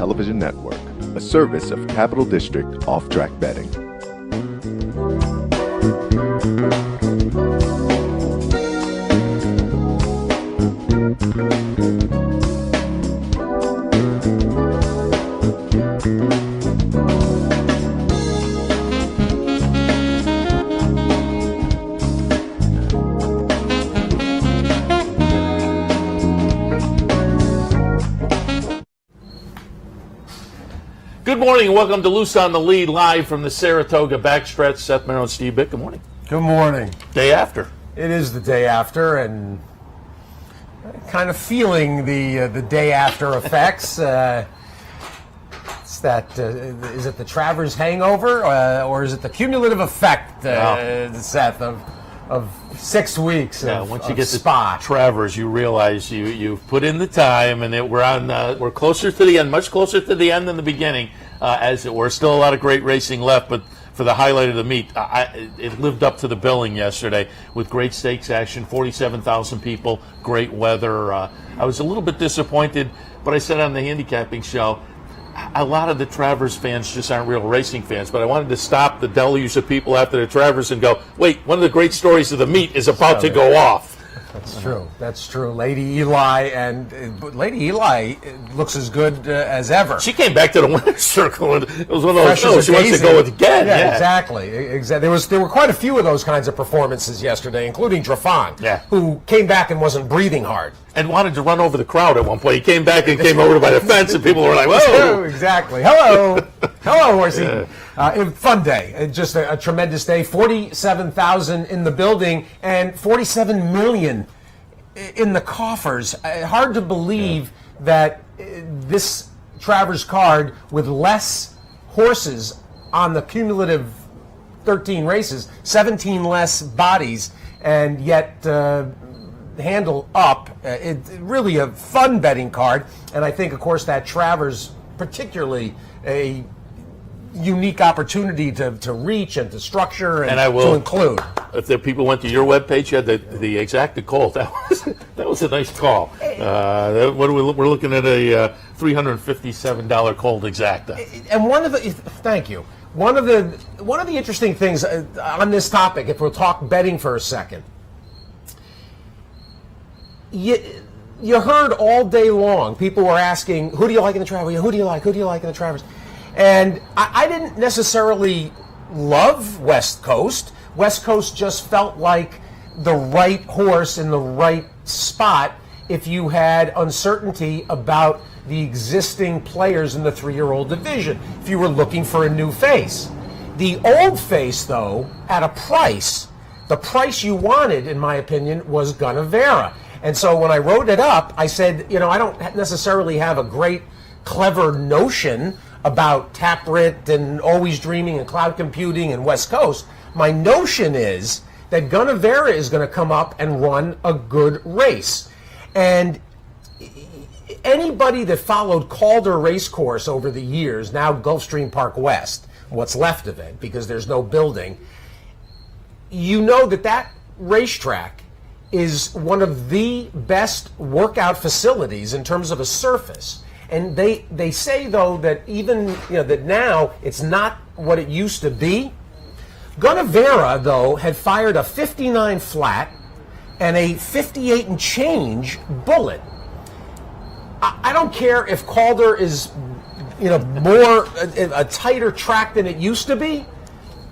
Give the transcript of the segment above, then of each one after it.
Television Network, a service of Capital District Off-Track Betting. Good morning and welcome to Loose on the Lead, live from the Saratoga backstretch. Seth Merrill and Steve Bick, good morning. Good morning. Day after. It is the day after, and kind of feeling the day after effects. It's that, is it the Travers hangover, or is it the cumulative effect, Seth, of 6 weeks once you get spa. to Travers, you realize you've put in the time, and we're closer to the end, much closer to the end than the beginning, as it were. Still a lot of great racing left, but for the highlight of the meet, it lived up to the billing yesterday with great stakes action, 47,000 people, great weather. I was a little bit disappointed, but I said on the handicapping show, a lot of the Travers fans just aren't real racing fans, but I wanted to stop the deluge of people after the Travers and go, wait, one of the great stories of the meet is about to go off. That's true. That's true. Lady Eli looks as good as ever. She came back to the winner's circle, and it was one of those shows she wants to go with again. Yeah, exactly. There were quite a few of those kinds of performances yesterday, including Drafon, who came back and wasn't breathing hard. And wanted to run over the crowd at one point. He came back and came over by the fence, and people were like, whoa. Exactly. Hello. Hello, horsey. Fun day. Just a tremendous day. 47,000 in the building and 47 million in the coffers. Hard to believe that this Travers card, with less horses on the cumulative 13 races, 17 less bodies, and yet handle up. It's really a fun betting card, and I think, of course, that Travers particularly a unique opportunity to reach and to structure and to include. If the people went to your webpage, you had the exacta Colt. That was a nice call. We're looking at a $357 Colt exacta. And thank you. One of the interesting things on this topic, if we'll talk betting for a second. You heard all day long, people were asking, who do you like in the Travers? Who do you like? Who do you like in the Travers? And I didn't necessarily love West Coast. West Coast just felt like the right horse in the right spot if you had uncertainty about the existing players in the 3-year-old division, if you were looking for a new face. The old face, though, at a price, the price you wanted, in my opinion, was Gunnevera. And so when I wrote it up, I said, I don't necessarily have a great, clever notion about Tapwrit and Always Dreaming and Cloud Computing and West Coast. My notion is that Gunnevera is going to come up and run a good race. And anybody that followed Calder Racecourse over the years, now Gulfstream Park West, what's left of it, because there's no building, you know that racetrack is one of the best workout facilities in terms of a surface. And they say, though, that even, that now it's not what it used to be. Gunnevera, though, had fired a 59 flat and a 58 and change bullet. I don't care if Calder is, more a tighter track than it used to be.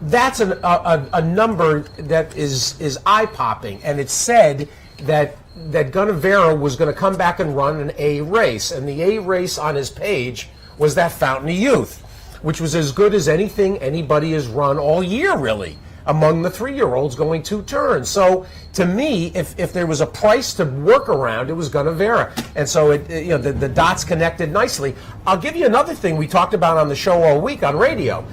That's a number that is eye-popping, and it said that Gunnevera was going to come back and run an A race, and the A race on his page was that Fountain of Youth, which was as good as anything anybody has run all year, really, among the 3-year-olds going 2 turns. So, to me, if there was a price to work around, it was Gunnevera, and so the dots connected nicely. I'll give you another thing we talked about on the show all week on radio.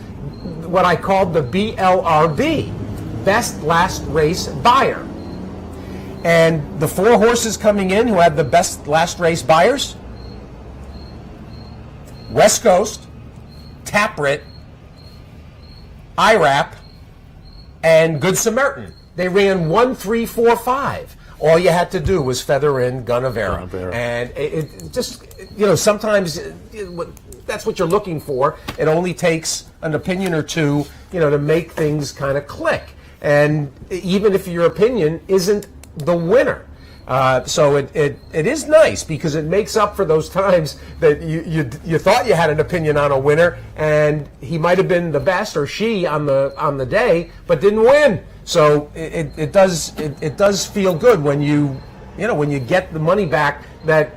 What I called the BLRB, Best Last Race Buyer. And the 4 horses coming in who had the best last race buyers: West Coast, Tapwrit, IRAP, and Good Samaritan. They ran 1, 3, 4, 5. All you had to do was feather in Gunnevera. And it just, sometimes that's what you're looking for. It only takes an opinion or two, to make things kind of click. And even if your opinion isn't the winner. So it is nice because it makes up for those times that you thought you had an opinion on a winner and he might have been the best or she on the day but didn't win. So it does feel good when you get the money back that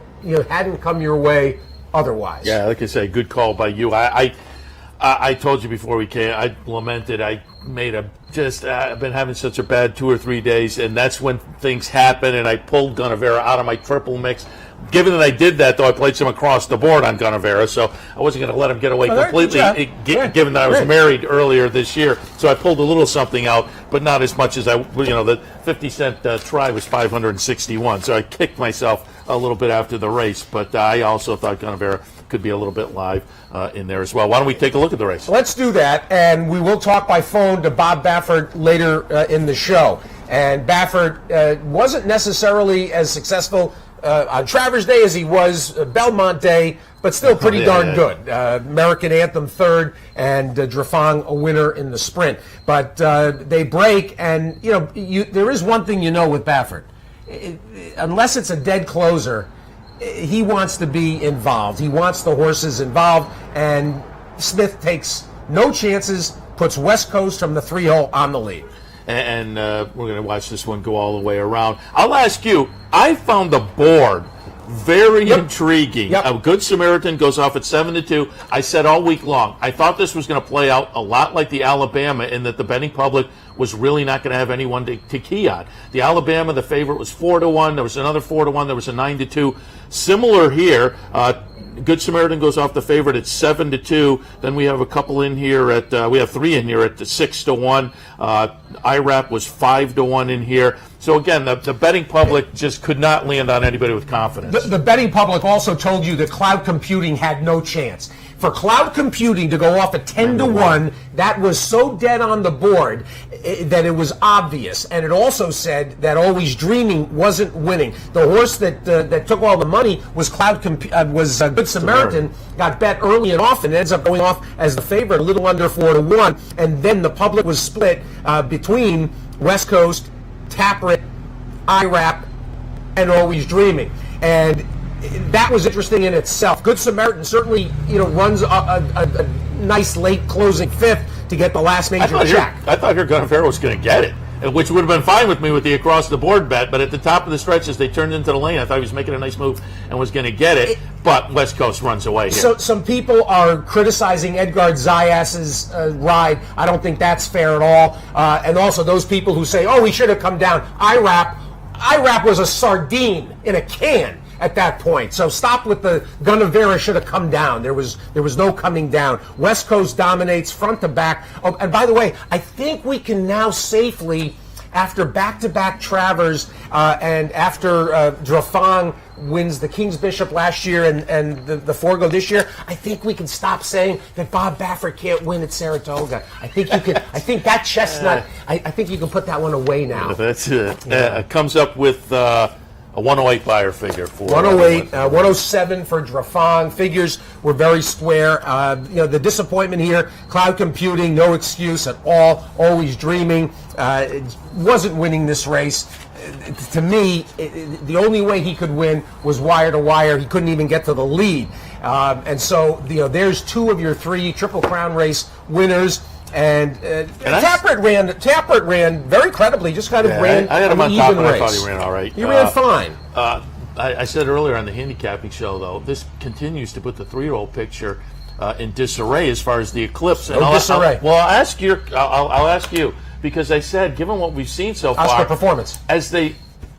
hadn't come your way otherwise. Yeah, like I say, good call by you. I told you before we came, I lamented, I've been having such a bad 2 or 3 days, and that's when things happen, and I pulled Gunnevera out of my triple mix. Given that I did that, though, I played some across the board on Gunnevera, so I wasn't going to let him get away completely, given that I was married earlier this year. So I pulled a little something out, but not as much as the 50-cent try was 561, so I kicked myself a little bit after the race, but I also thought Gunnevera could be a little bit live in there as well. Why don't we take a look at the race? Let's do that, and we will talk by phone to Bob Baffert later in the show. And Baffert wasn't necessarily as successful on Travers Day as he was Belmont Day, but still pretty darn good. American Anthem third, and Drafong a winner in the sprint. But they break, and there is one thing with Baffert. Unless it's a dead closer, he wants to be involved. He wants the horses involved, and Smith takes no chances, puts West Coast from the 3-hole on the lead. And we're going to watch this one go all the way around. I'll ask you, I found the board very intriguing. Good Samaritan goes off at 7-2. I said all week long, I thought this was going to play out a lot like the Alabama in that the betting public was really not going to have anyone to key on. The Alabama, the favorite was 4-1. There was another 4-1. There was a 9-2. Similar here. Good Samaritan goes off the favorite at 7-2. Then we have a couple in here we have 3 in here at 6-1. IRAP was 5-1 in here. So again, the betting public just could not land on anybody with confidence. The betting public also told you that cloud computing had no chance. For cloud computing to go off at 10-1, that was so dead on the board that it was obvious. And it also said that Always Dreaming wasn't winning. The horse that took all the money was Good Samaritan. Got bet early and often. It ends up going off as the favorite, a little under 4-1. And then the public was split between West Coast, Taprit, IRAP, and Always Dreaming. And that was interesting in itself. Good Samaritan certainly, runs a nice late closing fifth to get the last major check. I thought your Gunnevera was going to get it, which would have been fine with me with the across-the-board bet, but at the top of the stretch as they turned into the lane, I thought he was making a nice move and was going to get it, but West Coast runs away here. So some people are criticizing Edgard Zayas's ride. I don't think that's fair at all. And also those people who say, he should have come down. IRAP was a sardine in a can at that point. So stop with the Gunnevera should have come down. There was no coming down. West Coast dominates front to back. Oh, and by the way, I think we can now safely, after back-to-back Travers and after Drafong wins the King's Bishop last year and the Forgo this year, I think we can stop saying that Bob Baffert can't win at Saratoga. I think you can. I think that chestnut. I think you can put that one away now. That's it. It comes up with a 108 buyer figure for 108, 107 for Drafong. Figures were very square. The disappointment here, cloud computing, no excuse at all. Always Dreaming, wasn't winning this race. To me, the only way he could win was wire to wire. He couldn't even get to the lead. And so, there's 2 of your 3 Triple Crown race winners. And Taprit ran very credibly, just kind of ran I had him on top, and I thought he ran all right. He ran fine. I said earlier on the handicapping show, though, this continues to put the 3-year-old picture in disarray as far as the Eclipse. Disarray. I'll ask you, because I said, given what we've seen so far, Oscar Performance. As they.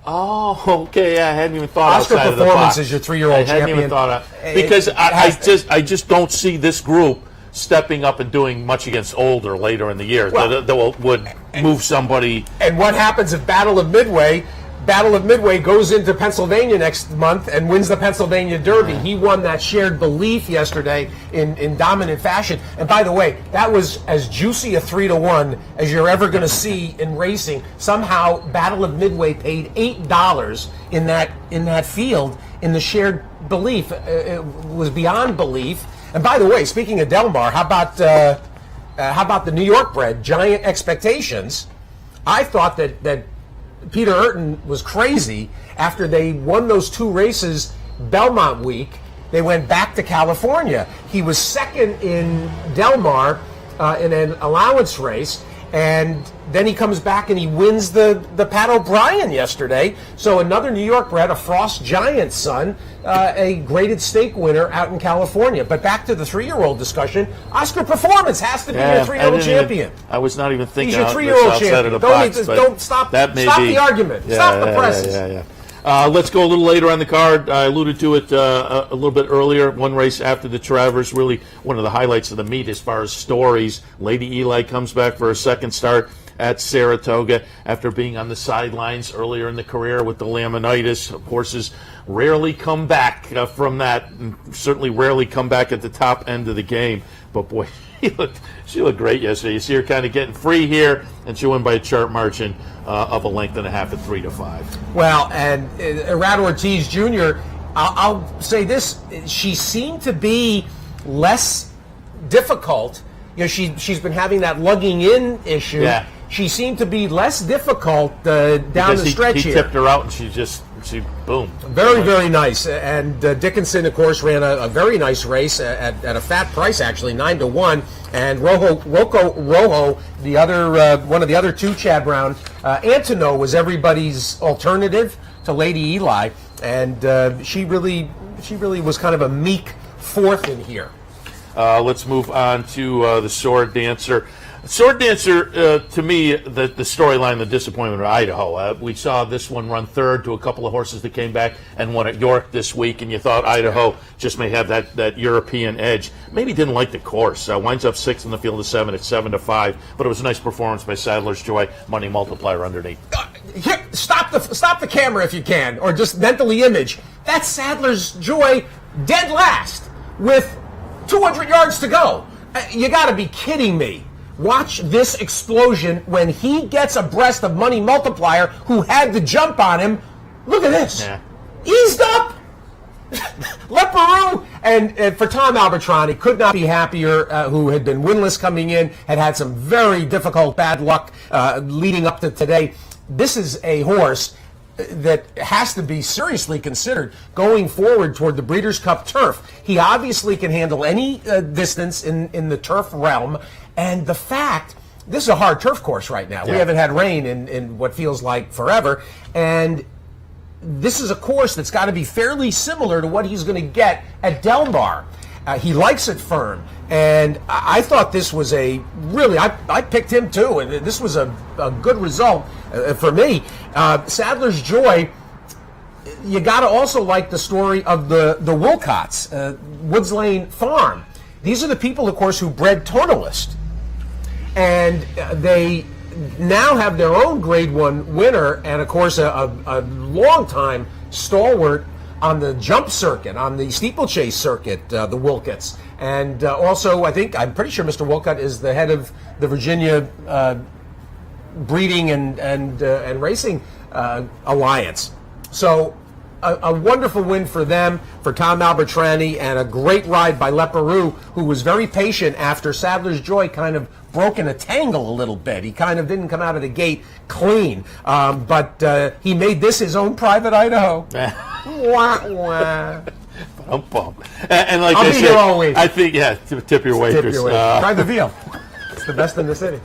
Oh, okay. I hadn't even thought Oscar outside of the box. Performance is your 3-year-old champion. I hadn't even thought because I just don't see this group stepping up and doing much against older later in the year that would move somebody. And what happens at Battle of Midway? Battle of Midway goes into Pennsylvania next month and wins the Pennsylvania Derby. He won that Shared Belief yesterday in dominant fashion. And by the way, that was as juicy a 3-1 as you're ever going to see in racing. Somehow, Battle of Midway paid $8 in that field in the Shared Belief. It was beyond belief. And by the way, speaking of Del Mar, how about the New York bred Giant Expectations? I thought that Peter Urton was crazy after they won those 2 races Belmont week. They went back to California. He was second in Del Mar in an allowance race, and then he comes back and he wins the Pat O'Brien yesterday. So another New York bred, a Frost Giant son, a graded stake winner out in California. But back to the 3-year-old discussion, Oscar Performance has to be your 3-year-old champion. I was not even thinking. He's your 3-year-old champion. Don't stop the argument. Stop the presses. Let's go a little later on the card. I alluded to it a little bit earlier. One race after the Travers, really one of the highlights of the meet as far as stories. Lady Eli comes back for her second start at Saratoga after being on the sidelines earlier in the career with the laminitis. Horses rarely come back from that, and certainly rarely come back at the top end of the game. But boy, she looked great yesterday. You see her kind of getting free here, and she won by a sharp margin of a length and a half at 3-5. Well, and Irad Ortiz Jr., I'll say this, she seemed to be less difficult. You know, she's been having that lugging in issue. Yeah. She seemed to be less difficult down because the stretch he here. He tipped her out, and she boom. Very, very nice. And Dickinson, of course, ran a very nice race at a fat price, actually, 9-1. And Rojo, the other one of the other 2, Chad Brown, Antono was everybody's alternative to Lady Eli, and she really was kind of a meek 4th in here. Let's move on to the Sword Dancer. Sword Dancer, to me, the storyline, the disappointment of Idaho. We saw this one run 3rd to a couple of horses that came back and won at York this week, and you thought Idaho just may have that European edge. Maybe didn't like the course. Winds up 6th in the field of 7 at 7-5, but it was a nice performance by Sadler's Joy. Money multiplier underneath. Here, stop the camera if you can, or just mentally image. That's Sadler's Joy dead last with 200 yards to go. You got to be kidding me. Watch this explosion when he gets abreast of Money Multiplier, who had to jump on him. Look at this. Yeah. Eased up. Leperoux, and for Tom Albertrani, could not be happier, who had been winless coming in, had some very difficult bad luck leading up to today. This is a horse that has to be seriously considered going forward toward the Breeders' Cup turf. He obviously can handle any distance in the turf realm, and the fact, this is a hard turf course right now. Yeah. We haven't had rain in what feels like forever, and this is a course that's got to be fairly similar to what he's going to get at Del Mar. He likes it firm, and I thought this was a really, I picked him too, and this was a good result for me. Sadler's Joy, you got to also like the story of the Wilcotts, Woods Lane Farm. These are the people, of course, who bred Tonalist, and they now have their own Grade 1 winner, and of course a long-time stalwart on the jump circuit, on the steeplechase circuit, the Wilcotts. And also, I'm pretty sure Mr. Wilcott is the head of the Virginia Breeding and Racing Alliance. So a wonderful win for them, for Tom Albertrani, and a great ride by Leperoux, who was very patient after Sadler's Joy kind of broke in a tangle a little bit. He kind of didn't come out of the gate clean, but he made this his own private Idaho. Wah, wah. And like I'll I be here all week. I think, tip your waitress. Try the veal. It's the best in the city.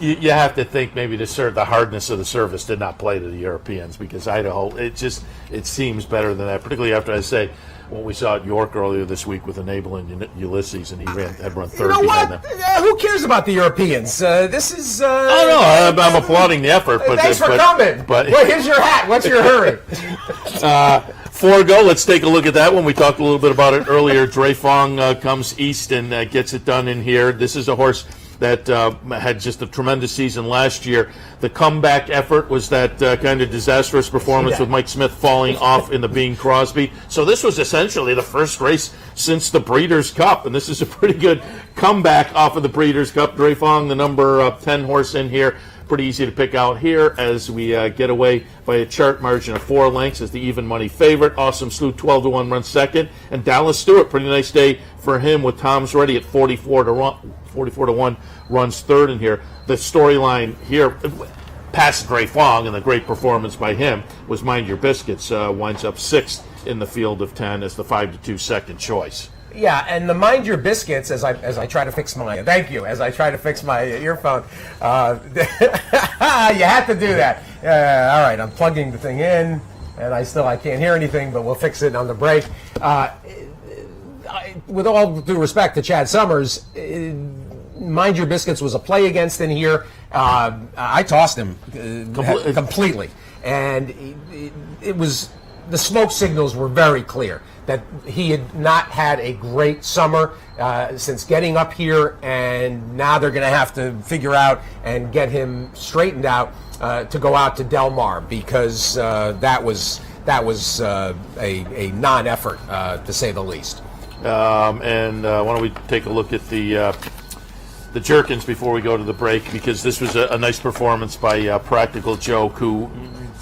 You have to think maybe the hardness of the surface did not play to the Europeans, because Idaho, it seems better than that, particularly after I say what we saw at York earlier this week with Enable and Ulysses, and he had run third behind them. Who cares about the Europeans? This is... I don't know. I'm applauding the effort. But thanks for coming. But well, here's your hat. What's your hurry? Forgo, let's take a look at that one. We talked a little bit about it earlier. Dre Fong comes east and gets it done in here. This is a horse that had just a tremendous season last year. The comeback effort was that kind of disastrous performance with Mike Smith falling off in the Bing Crosby. So this was essentially the first race since the Breeders' Cup, and this is a pretty good comeback off of the Breeders' Cup. Dre Fong, the number 10 horse in here. Pretty easy to pick out here as we get away by a chart margin of 4 lengths as the even money favorite. Awesome Slew 12-1 runs second, and Dallas Stewart, pretty nice day for him with Tom's Ready at 44 to 1 runs third in here. The storyline here, past Dre Fong and the great performance by him, was Mind Your Biscuits. Winds up 6th in the field of 10 as the 5-2 second choice. Yeah, and the Mind Your Biscuits, as I try to fix my earphone, you have to do that. All right, I'm plugging the thing in, and I can't hear anything, but we'll fix it on the break. With all due respect to Chad Summers, Mind Your Biscuits was a play against in here. I tossed him completely, and it was, the smoke signals were very clear that he had not had a great summer since getting up here, and now they're going to have to figure out and get him straightened out to go out to Del Mar, because that was a non-effort to say the least. And why don't we take a look at the Jerkins before we go to the break, because this was a nice performance by Practical Joke, who,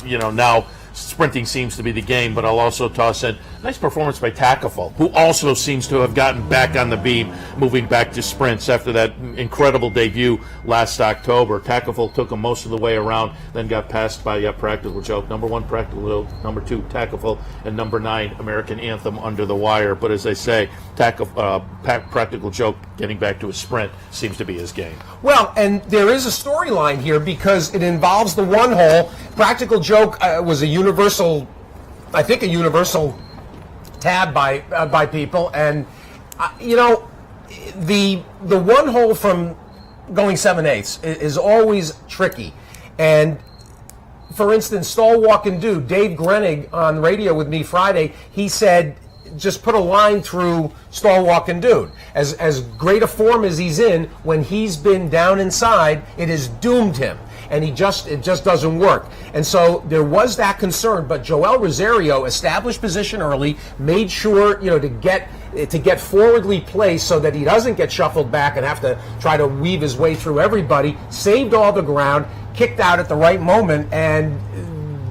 now sprinting seems to be the game, but I'll also toss in nice performance by Takaful, who also seems to have gotten back on the beam, moving back to sprints after that incredible debut last October. Takaful took him most of the way around, then got passed by Practical Joke. Number 1, Practical Joke. Number 2, Takaful. And number 9, American Anthem, under the wire. But as I say, Practical Joke getting back to a sprint seems to be his game. Well, and there is a storyline here because it involves the one hole. Practical Joke was a universal tab by people, and the one hole from going 7/8 is always tricky. And for instance, Stall Walk and Do, Dave Grenig on radio with me Friday, he said, just put a line through Stall Walk and Dude. As great a form as he's in, when he's been down inside, it has doomed him. And it just doesn't work. And so there was that concern, but Joel Rosario established position early, made sure to get forwardly placed so that he doesn't get shuffled back and have to try to weave his way through everybody, saved all the ground, kicked out at the right moment, and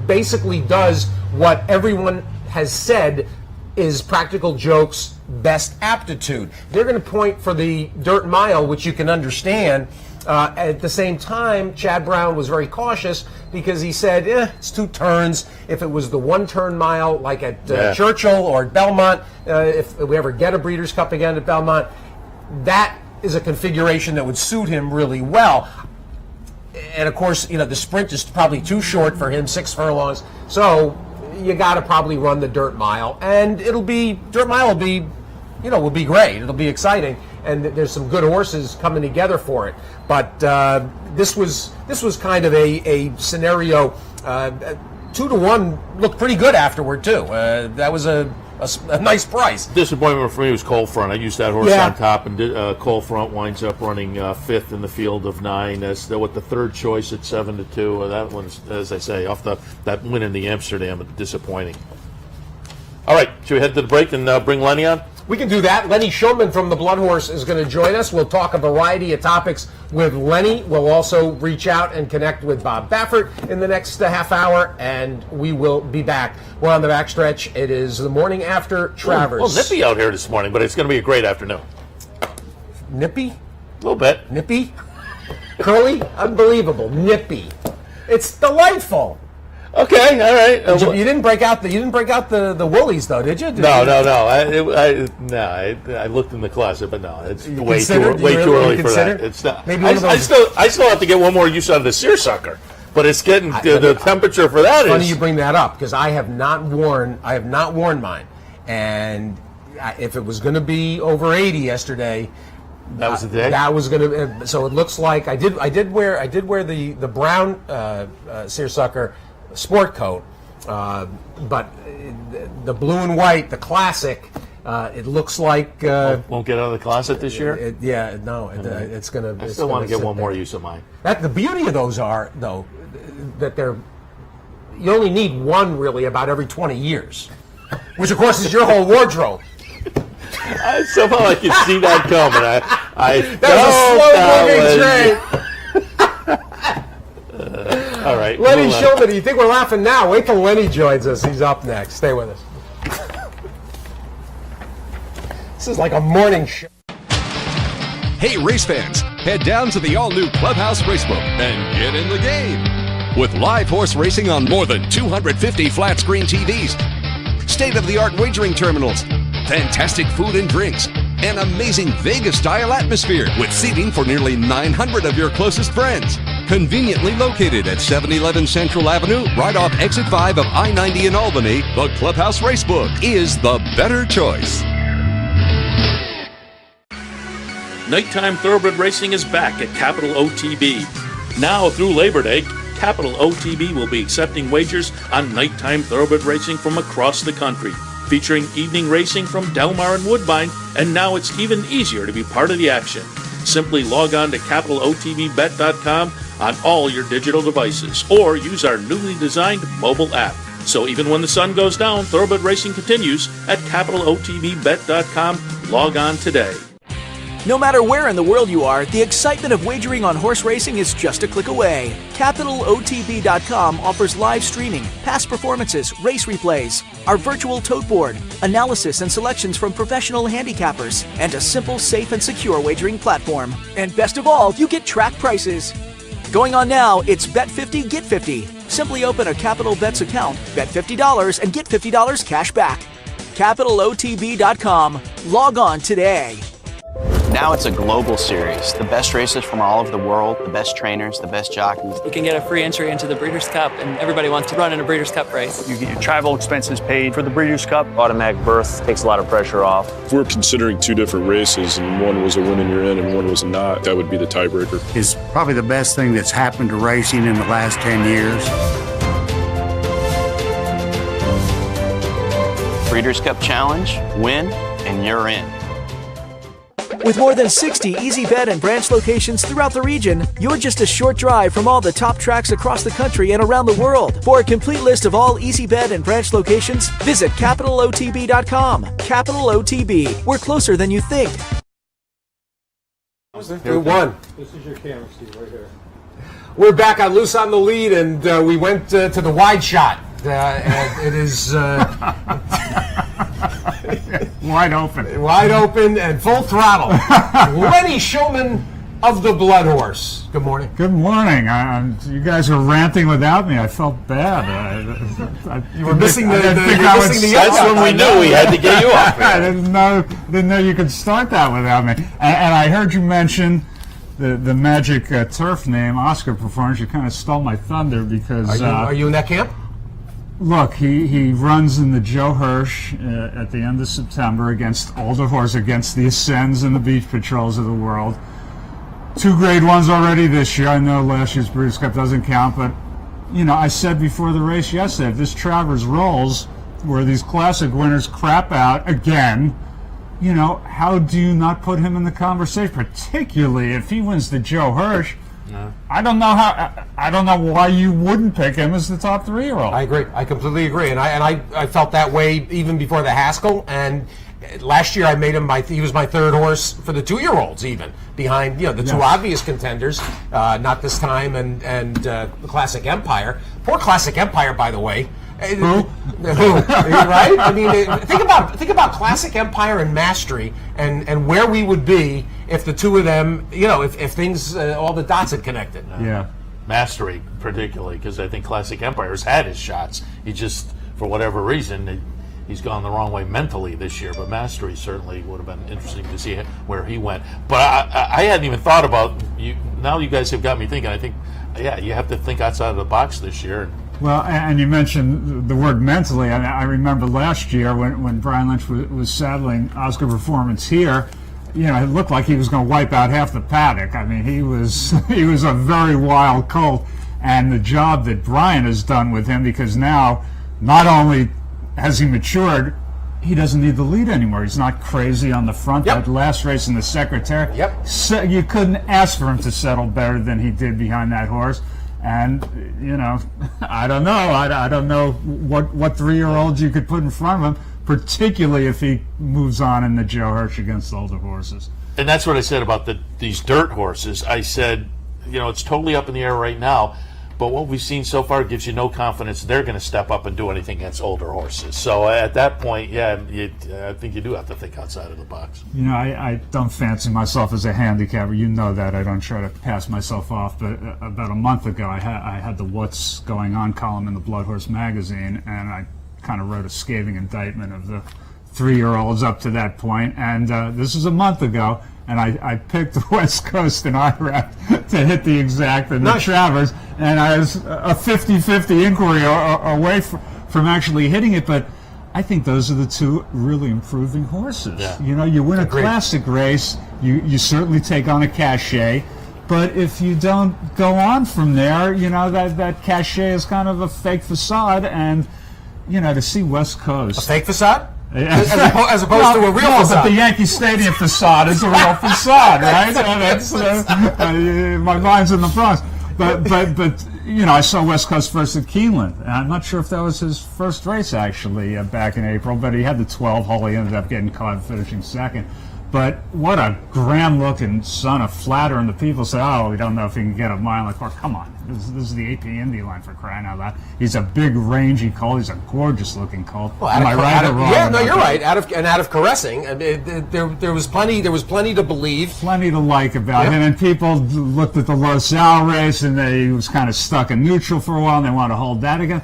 basically does what everyone has said is Practical Joke's best aptitude. They're going to point for the dirt mile, which you can understand. At the same time, Chad Brown was very cautious because he said, it's 2 turns. If it was the 1-turn mile, like at Churchill or at Belmont, if we ever get a Breeders' Cup again at Belmont, that is a configuration that would suit him really well. And of course, the sprint is probably too short for him, 6 furlongs. So you got to probably run the dirt mile, and dirt mile will be great. It'll be exciting, and there's some good horses coming together for it. But this was kind of a scenario. 2-1 looked pretty good afterward too. That was a nice price. Disappointment for me was Cold Front. I used that horse on top, and Cold Front winds up running 5th in the field of 9 as the third choice at 7-2. That one's, as I say, off that win in the Amsterdam, disappointing. All right, should we head to the break and bring Lenny on? We can do that. Lenny Shulman from the Blood Horse is going to join us. We'll talk a variety of topics with Lenny. We'll also reach out and connect with Bob Baffert in the next half hour, and we will be back. We're on the backstretch. It is the morning after Travers. Well, nippy out here this morning, but it's going to be a great afternoon. Nippy? A little bit. Nippy? Curly? Unbelievable. Nippy. It's delightful. Okay, all right. You didn't break out the woolies though, did you? No. I looked in the closet, but no, it's way too early for that. It's not. Maybe I still have to get one more use out of the seersucker, but it's getting the temperature for that. Funny you bring that up because I have not worn mine, and if it was going to be over 80 yesterday. That was the day. That was going to. So it looks like I did wear the brown seersucker sport coat, but the blue and white, the classic, It looks like Won't get out of the closet this year? it's going to. I still want to get one more use of mine. The beauty of those are, though, that you only need one really about every 20 years, which of course is your whole wardrobe. Somehow I can see that coming. That was a slow-moving train. All right. Lenny Shulman, you think we're laughing now? Wait till Lenny joins us. He's up next. Stay with us. This is like a morning show. Hey, race fans, head down to the all-new Clubhouse Racebook and get in the game. With live horse racing on more than 250 flat-screen TVs, state-of-the-art wagering terminals, fantastic food and drinks, an amazing Vegas-style atmosphere with seating for nearly 900 of your closest friends. Conveniently located at 711 Central Avenue, right off Exit 5 of I-90 in Albany, the Clubhouse Racebook is the better choice. Nighttime Thoroughbred Racing is back at Capital OTB. Now through Labor Day, Capital OTB will be accepting wagers on nighttime thoroughbred racing from across the country, featuring evening racing from Del Mar and Woodbine, and now it's even easier to be part of the action. Simply log on to capitalotbbet.com on all your digital devices, or use our newly designed mobile app. So even when the sun goes down, thoroughbred racing continues at capitalotbbet.com. Log on today. No matter where in the world you are, the excitement of wagering on horse racing is just a click away. CapitalOTB.com offers live streaming, past performances, race replays, our virtual tote board, analysis and selections from professional handicappers, and a simple, safe, and secure wagering platform. And best of all, you get track prices. Going on now, it's Bet 50, Get 50. Simply open a Capital Bets account, bet $50, and get $50 cash back. CapitalOTB.com. Log on today. Now it's a global series. The best racers from all over the world, the best trainers, the best jockeys. You can get a free entry into the Breeders' Cup, and everybody wants to run in a Breeders' Cup race. You get your travel expenses paid for the Breeders' Cup. Automatic berth takes a lot of pressure off. If we're considering two different races and one was a win and you're in and one was not, that would be the tiebreaker. It's probably the best thing that's happened to racing in the last 10 years. Breeders' Cup Challenge, win, and you're in. With more than 60 easy bet and branch locations throughout the region, you're just a short drive from all the top tracks across the country and around the world. For a complete list of all easy bet and branch locations, visit CapitalOTB.com. Capital OTB. We're closer than you think. Who won? This is your camera, Steve, right here. We're back on Loose on the Lead, and we went to the wide shot. And it is Wide open. Wide open and full throttle. Lenny Shulman of the Blood Horse. Good morning. Good morning. You guys were ranting without me. I felt bad. You were missing the That's when we knew we had to get you off. I didn't know you could start that without me. And I heard you mention the magic turf name, Oscar Performance. You kind of stole my thunder because... Are you in that camp? Look, he runs in the Joe Hirsch at the end of September against older horse, against the Ascends and the Beach Patrols of the world. 2 grade ones already this year. I know last year's Breeders' Cup doesn't count, but, you know, I said before the race yesterday, if this Travers rolls where these classic winners crap out again, you know, how do you not put him in the conversation, particularly if he wins the Joe Hirsch? No. I don't know why you wouldn't pick him as the top 3-year-old. I agree. I completely agree. And I felt that way even before the Haskell. And last year I made him he was my 3rd horse for the 2-year-olds, even behind the 2 obvious contenders. Not this time, and the Classic Empire. Poor Classic Empire, by the way. Who? Right? I mean, think about Classic Empire and Mastery, and where we would be if the 2 of them, if things, all the dots had connected. Yeah. Mastery, particularly, because I think Classic Empire's had his shots. He just, for whatever reason, he's gone the wrong way mentally this year. But Mastery certainly would have been interesting to see where he went. But I hadn't even thought about you. Now you guys have got me thinking. I think, you have to think outside of the box this year. Well, and you mentioned the word mentally. I remember last year when Brian Lynch was saddling Oscar Performance here, it looked like he was going to wipe out half the paddock. I mean, he was a very wild colt, and the job that Brian has done with him, because now not only has he matured he doesn't need the lead anymore. He's not crazy on the front. Yep. That last race in the Secretary, Yep. You couldn't ask for him to settle better than he did behind that horse. And, I don't know. I don't know what 3-year-olds you could put in front of him, particularly if he moves on in the Joe Hirsch against older horses. And that's what I said about these dirt horses. I said, it's totally up in the air right now, but what we've seen so far gives you no confidence they're going to step up and do anything against older horses. So at that point, I think you do have to think outside of the box. I don't fancy myself as a handicapper. You know that. I don't try to pass myself off. But about a month ago, I had the What's Going On column in the Blood Horse magazine, and I kind of wrote a scathing indictment of the 3-year-olds up to that point. And this was a month ago. And I picked the West Coast and IRAP to hit the exact and the Travers, and I was a 50-50 inquiry away from actually hitting it. But I think those are the two really improving horses. Yeah. You win a classic race, you certainly take on a cachet. But if you don't go on from there, that cachet is kind of a fake facade. And, to see West Coast. A fake facade? As opposed to a real facade. But the Yankee Stadium facade is a real facade, right? My mind's in the Bronx. But I saw West Coast first at Keeneland, and I'm not sure if that was his first race actually back in April. But he had the 12 hole. He ended up getting caught finishing second. But what a grand-looking son of Flatter, and the people say, we don't know if he can get a mile in the course. Come on, this is the AP Indy line for crying out loud. He's a big, rangy colt. He's a gorgeous-looking colt. Well, Am I right or wrong? Yeah, no, you're right. Out of caressing, there was plenty to believe, plenty to like about him. And people looked at the Los Al race, and he was kind of stuck in neutral for a while, and they want to hold that again.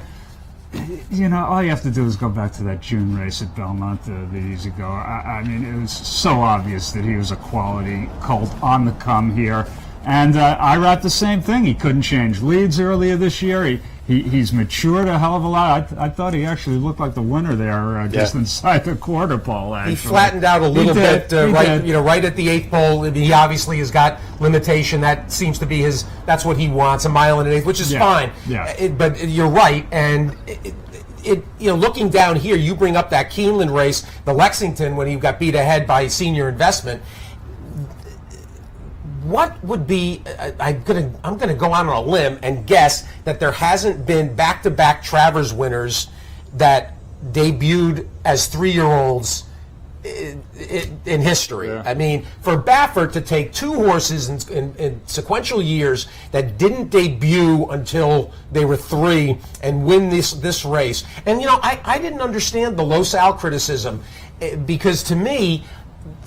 All you have to do is go back to that June race at Belmont the Easy Go. I mean, it was so obvious that he was a quality colt on the come here. And IRAP the same thing. He couldn't change leads earlier this year. He's matured a hell of a lot. I thought he actually looked like the winner there, just inside the quarter pole. Actually, he flattened out a little bit, right at the 8th pole. I mean, he obviously has got limitation. That seems to be his. That's what he wants, a mile and an eighth, which is fine. Yeah. But you're right, and looking down here, you bring up that Keeneland race, the Lexington, when he got beat ahead by Senior Investment. What would be? I'm gonna go out on a limb and guess that there hasn't been back-to-back Travers winners that debuted as 3-year-olds in history. Yeah. I mean, for Baffert to take 2 horses in sequential years that didn't debut until they were 3 and win this race, and I didn't understand the Los Al criticism, because to me,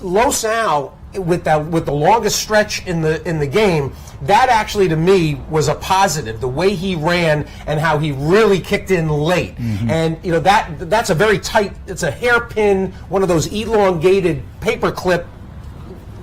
Los Al, with the longest stretch in the game, that actually to me was a positive. The way he ran and how he really kicked in late, and that's a very tight. It's a hairpin, one of those elongated paperclip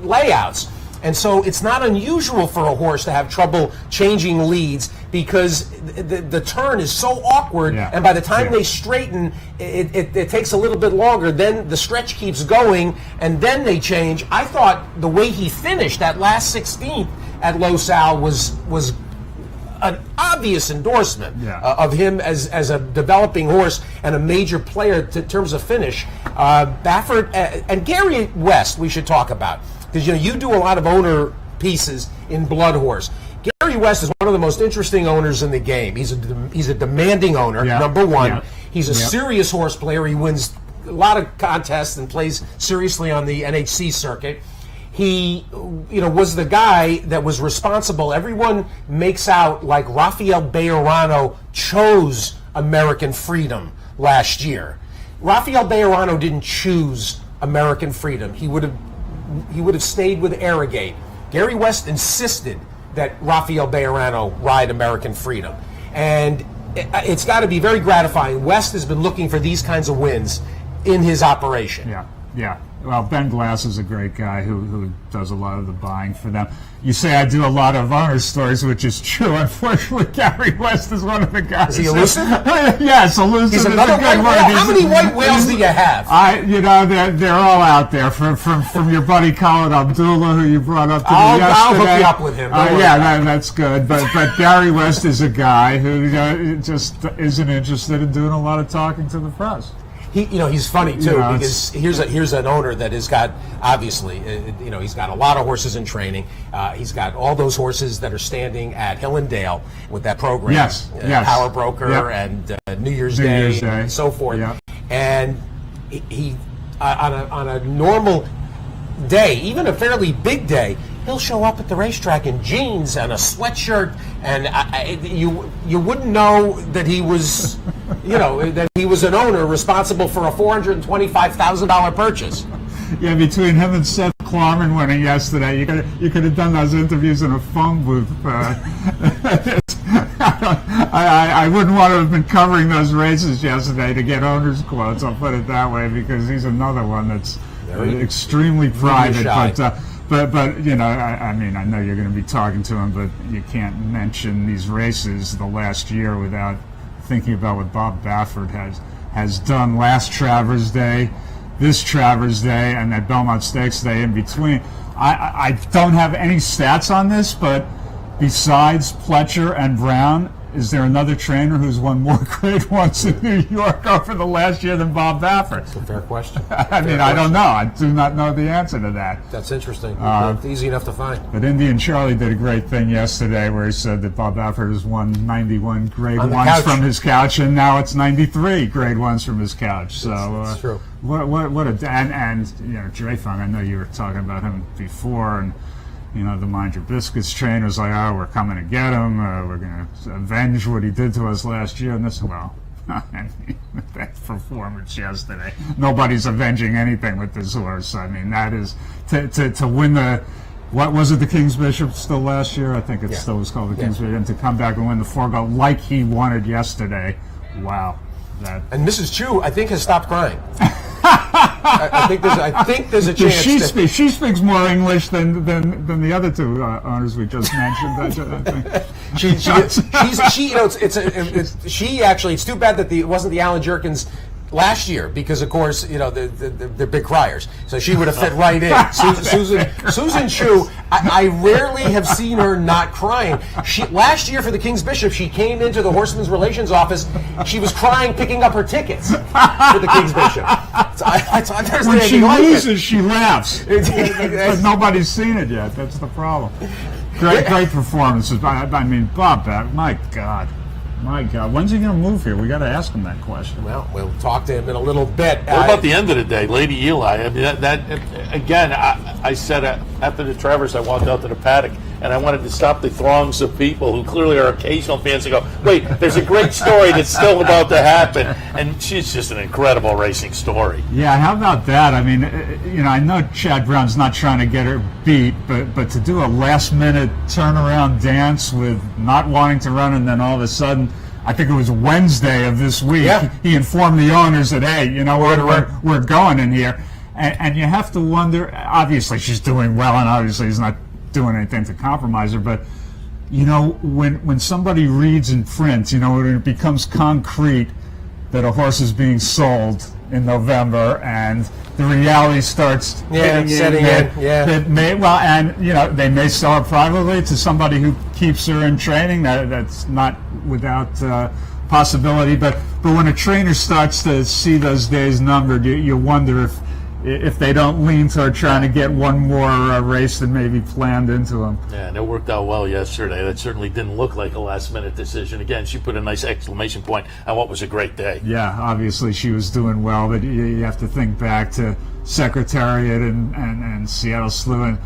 layouts. And so it's not unusual for a horse to have trouble changing leads, because the turn is so awkward, and by the time they straighten, it takes a little bit longer. Then the stretch keeps going, and then they change. I thought the way he finished that last 16th at Los Al was an obvious endorsement of him as a developing horse and a major player in terms of finish. Baffert and Gary West we should talk about, because you do a lot of owner pieces in Blood Horse. Gary West is one of the most interesting owners in the game. He's a demanding owner, number one. He's a serious horse player. He wins a lot of contests and plays seriously on the NHC circuit. He, was the guy that was responsible. Everyone makes out like Rafael Bejarano chose American Freedom last year. Rafael Bejarano didn't choose American Freedom. He would have stayed with Arrogate. Gary West insisted that Rafael Bejarano ride American Freedom. And it's got to be very gratifying. West has been looking for these kinds of wins in his operation. Yeah. Well, Ben Glass is a great guy who does a lot of the buying for them. You say I do a lot of owner stories, which is true. Unfortunately, Gary West is one of the guys. Is he elusive? Yes, elusive. He's another white whale. How many white whales do you have? They're all out there. From your buddy Khalid Abdullah, who you brought up to me yesterday. I'll hook you up with him. That's good. But Gary West is a guy who just isn't interested in doing a lot of talking to the press. He's funny too, because here's an owner that has got, obviously, he's got a lot of horses in training. He's got all those horses that are standing at Hill and Dale with that program, yes. Power Broker and New Year's Day and so forth. Yep. And he on a normal day, even a fairly big day, he'll show up at the racetrack in jeans and a sweatshirt, and you wouldn't know that he was, that he was an owner responsible for a $425,000 purchase. Yeah, between him and Seth Klarman winning yesterday, you could have done those interviews in a phone booth. I wouldn't want to have been covering those races yesterday to get owners' quotes. I'll put it that way, because he's another one that's extremely private. But I know you're going to be talking to him, but you can't mention these races the last year without thinking about what Bob Baffert has done last Travers Day, this Travers Day, and that Belmont Stakes Day in between. I don't have any stats on this, but besides Pletcher and Brown, is there another trainer who's won more Grade 1s in New York over the last year than Bob Baffert? That's a fair question. I don't know. I do not know the answer to that. That's interesting. Easy enough to find. But Indian Charlie did a great thing yesterday where he said that Bob Baffert has won 91 Grade 1s from his couch, and now it's 93 Grade 1s from his couch. So that's true. Dreyfus, I know you were talking about him before, and the Mind Your Biscuits trainer was like, we're coming to get him. We're going to avenge what he did to us last year. And that performance yesterday, nobody's avenging anything with this horse. I mean, that is to win what was it, the King's Bishop still last year? I think it still was called the King's Bishop. And to come back and win the Forego like he wanted yesterday, wow. And Mrs. Chu, I think, has stopped crying. I think there's a chance. She speaks more English than the other two owners we just mentioned. I think. It's too bad that it wasn't the Alan Jerkins last year, because of course they're big criers, so she would have fit right in. Susan Chu, I rarely have seen her not crying. Last year for the King's Bishop, she came into the Horsemen's Relations office. She was crying picking up her tickets for the King's Bishop. When she loses, she laughs, but nobody's seen it yet. That's the problem. Great performances. I mean, Bob, my God. My God, when's he going to move here? We got to ask him that question. Well, we'll talk to him in a little bit. What about the end of the day, Lady Eli? I mean, again, I said after the Travers, I walked out to the paddock, and I wanted to stop the throngs of people who clearly are occasional fans and go, wait, there's a great story that's still about to happen. And she's just an incredible racing story. Yeah, how about that? I mean, I know Chad Brown's not trying to get her beat, but to do a last-minute turnaround dance with not wanting to run, and then all of a sudden, I think it was Wednesday of this week, he informed the owners that, hey, we're going in here. And you have to wonder, obviously she's doing well, and obviously he's not doing anything to compromise her, but when somebody reads in print, when it becomes concrete that a horse is being sold in November, and the reality starts setting in. They may sell her privately to somebody who keeps her in training. That's not without possibility. But when a trainer starts to see those days numbered, you wonder if they don't lean toward trying to get one more race than maybe planned into them. Yeah, and it worked out well yesterday. That certainly didn't look like a last-minute decision. Again, she put a nice exclamation point on what was a great day. Yeah, obviously she was doing well, but you have to think back to Secretariat and Seattle Slew. And,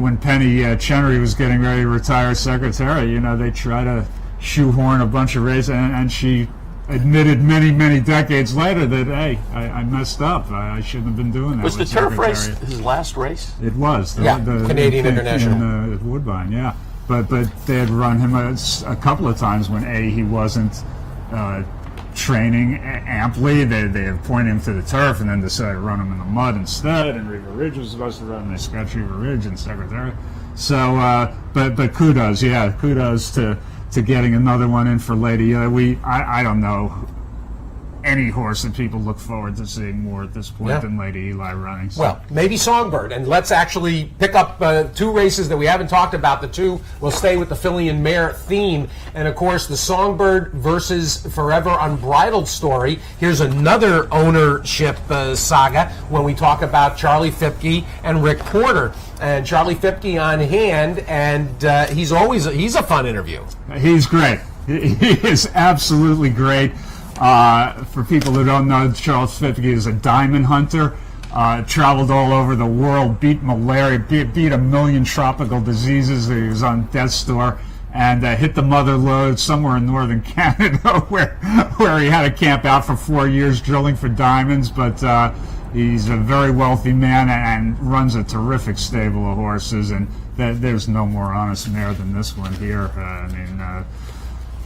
when Penny Chenery was getting ready to retire Secretariat, they try to shoehorn a bunch of races, and she admitted many decades later that, hey, I messed up. I shouldn't have been doing that. Was the turf race his last race? It was. The Canadian International. At Woodbine, yeah. But they had run him a couple of times when, he wasn't training amply. They had pointed him to the turf and then decided to run him in the mud instead, and River Ridge was supposed to run. They scratched River Ridge and Secretariat. So, but kudos to getting another one in for Lady. I don't know any horse that people look forward to seeing more at this point than Lady Eli running. So. Well, maybe Songbird. And let's actually pick up 2 races that we haven't talked about. The 2 will stay with the filly and mare theme. And, of course, the Songbird versus Forever Unbridled story. Here's another ownership saga when we talk about Charlie Fipke and Rick Porter. And Charlie Fipke on hand, and he's a fun interview. He's great. He is absolutely great. For people who don't know, Charles Fipke is a diamond hunter. Traveled all over the world, beat malaria, beat a million tropical diseases. He was on death's door, and hit the mother lode somewhere in northern Canada where he had to camp out for 4 years drilling for diamonds. But he's a very wealthy man and runs a terrific stable of horses, and there's no more honest mare than this one here.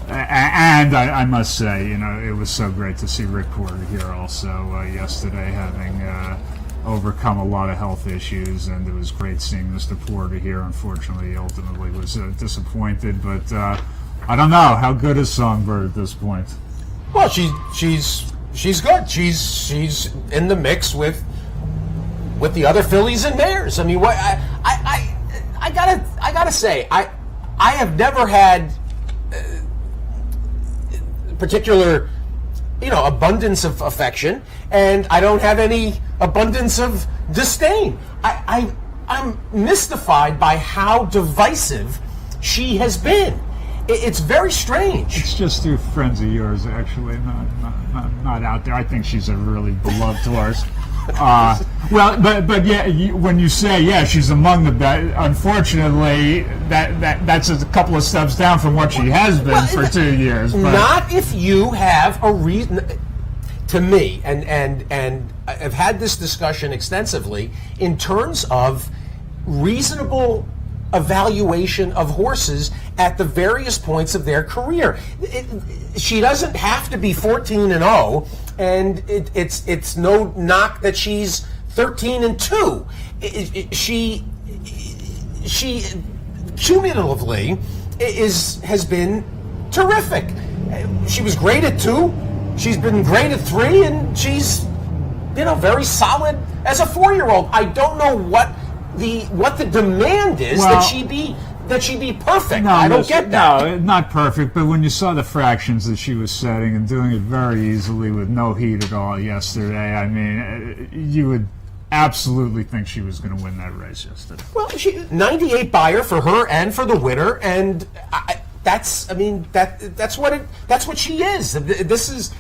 And I must say, it was so great to see Rick Porter here also yesterday, having overcome a lot of health issues, and it was great seeing Mr. Porter here. Unfortunately, he ultimately was disappointed, but I don't know, how good is Songbird at this point? Well, she's good. She's in the mix with the other fillies and mares. I mean, what I gotta say, I have never had particular, abundance of affection, and I don't have any abundance of disdain. I'm mystified by how divisive she has been. It's very strange. It's just 2 friends of yours, actually, not out there. I think she's a really beloved horse. Well, but yeah, when you say she's among the best, unfortunately, that's a couple of steps down from what she has been for 2 years. But. Not if you have a reason. To me, and I've had this discussion extensively in terms of reasonable evaluation of horses at the various points of their career. She doesn't have to be 14-0, and it's no knock that she's 13-2. She cumulatively has been terrific. She was great at 2. She's been great at 3, and she's very solid as a 4-year-old. I don't know what the demand is that she be perfect. No, I don't get that. No, not perfect, but when you saw the fractions that she was setting and doing it very easily with no heat at all yesterday, I mean, you would absolutely think she was going to win that race yesterday. Well, 98 buyer for her and for the winner, and that's what she is. This is.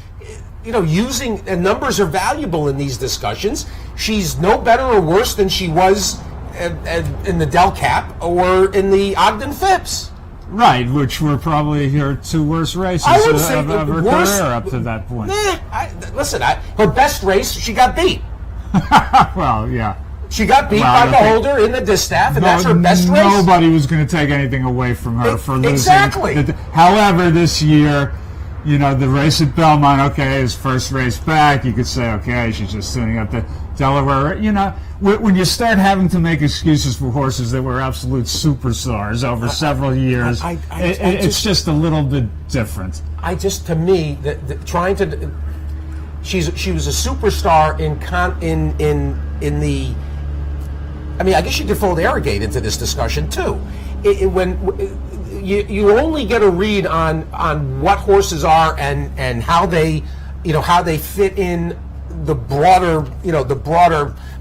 Using numbers are valuable in these discussions. She's no better or worse than she was in the Del Cap or in the Ogden Phipps. Right, which were probably her 2 worst races of her career up to that point. Her best race, she got beat. Well, yeah. She got beat by Beholder in the distaff, and that's her best race. Nobody was going to take anything away from her for losing. Exactly. However, this year, the race at Belmont, okay, his first race back, you could say, okay, she's just tuning up the Delaware. When you start having to make excuses for horses that were absolute superstars over several years, it's just a little bit different. To me, she was a superstar in the. I mean, I guess you could fold Arrogate into this discussion too. You only get a read on what horses are and how they fit in the broader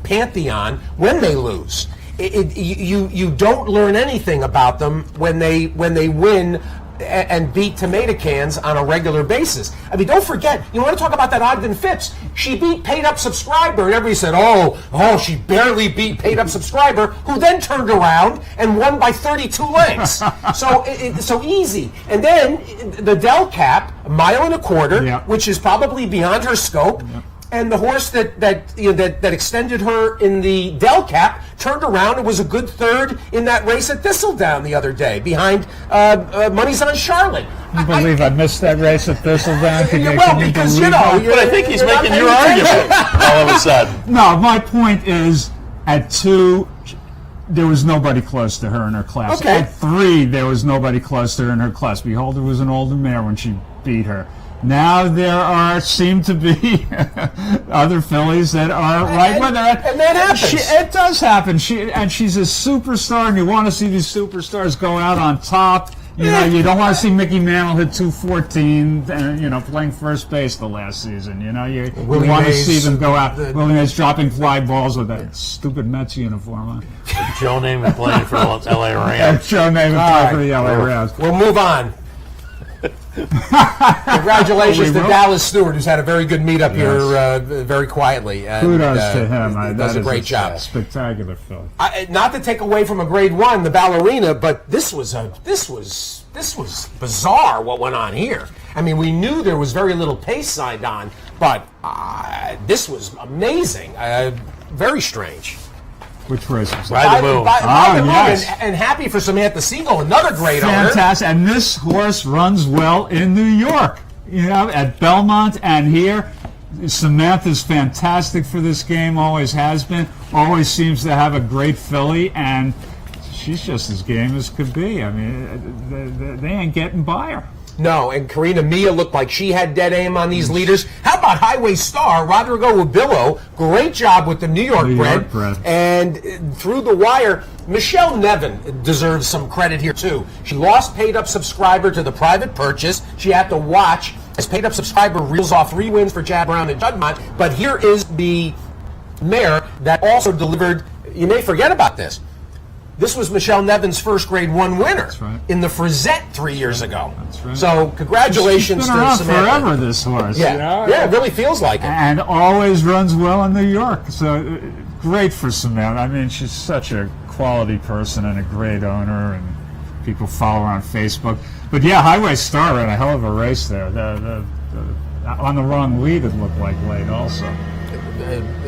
pantheon when they lose. You don't learn anything about them when they win and beat tomato cans on a regular basis. I mean, don't forget, you want to talk about that Ogden Phipps. She beat Paid Up Subscriber, and everybody said, oh, she barely beat Paid Up Subscriber, who then turned around and won by 32 lengths. So it's so easy. And then the Del Cap, 1.25 miles, which is probably beyond her scope. Yep. And the horse that extended her in the Del Cap turned around and was a good third in that race at Thistledown the other day, behind Money's on Charlotte. I believe I missed that race at Thistledown. But I think he's making your argument all of a sudden. No, my point is, at 2, there was nobody close to her in her class. Okay. At 3, there was nobody close to her in her class. Beholder was an older mare when she beat her. Now there seem to be other fillies that are right with her. And that happens. It does happen. She's a superstar, and you want to see these superstars go out on top. You know, you don't want to see Mickey Mantle hit 214, playing first base the last season. You want to see them go out. Willie Mays dropping fly balls with that stupid Mets uniform on. Joe Namath playing for the LA Rams. Joe Namath playing for the LA Rams. We'll move on. Congratulations to Dallas Stewart, who's had a very good meetup here very quietly. And, kudos to him. He does a great job. Spectacular film. Not to take away from a grade 1, the ballerina, but this was bizarre what went on here. I mean, we knew there was very little pace signed on, but this was amazing. Very strange. Which race was that? By the Moon. Yes. And happy for Samantha Siegel, another great Fantastic. And this horse runs well in New York, at Belmont and here. Samantha's fantastic for this game, always has been, always seems to have a great filly, and she's just as game as could be. I mean, they ain't getting by her. No, and Karina Mia looked like she had dead aim on these leaders. How about Highway Star, Rodrigo Rubillo? Great job with the New York bred. And through the wire, Michelle Nevin deserves some credit here, too. She lost paid-up subscriber to the private purchase. She had to watch as paid-up subscriber reels off 3 wins for Chad Brown and Judmont. But here is the mare that also delivered, you may forget about this. This was Michelle Nevin's first grade 1 winner in the Frizette 3 years ago. That's right. So congratulations She's been around to Samantha. forever, this horse. Yeah, it really feels like it. And always runs well in New York. So great for Samantha. I mean, she's such a quality person and a great owner, and people follow her on Facebook. But yeah, Highway Star ran a hell of a race there. On the wrong lead, it looked like late also.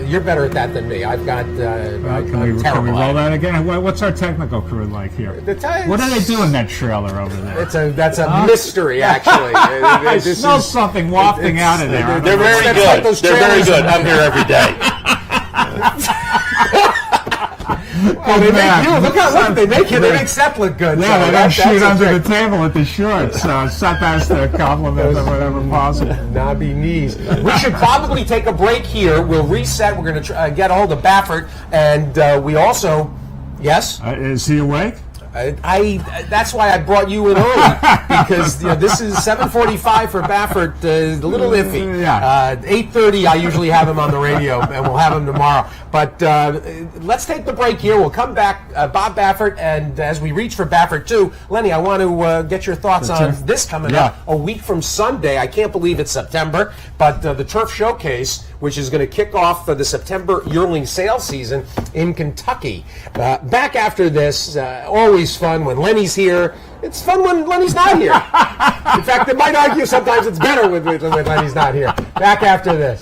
You're better at that than me. I've got. Can we roll that again? What's our technical crew like here? What do they do in that trailer over there? That's a mystery, actually. I smell something wafting out of there. They're very good. They're very good. I'm here every day. They make Seth look good. Yeah, they don't shoot under the table at the shorts. So Seth has to compliment them whenever possible. Knobby knees. We should probably take a break here. We'll reset. We're going to get a hold of Baffert, and we also, yes. Is he awake? That's why I brought you in early, because this is 7:45 for Baffert, a little iffy. 8:30 I usually have him on the radio, and we'll have him tomorrow. But let's take the break here. We'll come back, Bob Baffert, and as we reach for Baffert 2, Lenny, I want to get your thoughts on this coming up a week from Sunday. I can't believe it's September, but the Turf Showcase, which is going to kick off the September yearling sale season in Kentucky. Back after this, always fun when Lenny's here. It's fun when Lenny's not here. In fact, they might argue sometimes it's better when Lenny's not here. Back after this.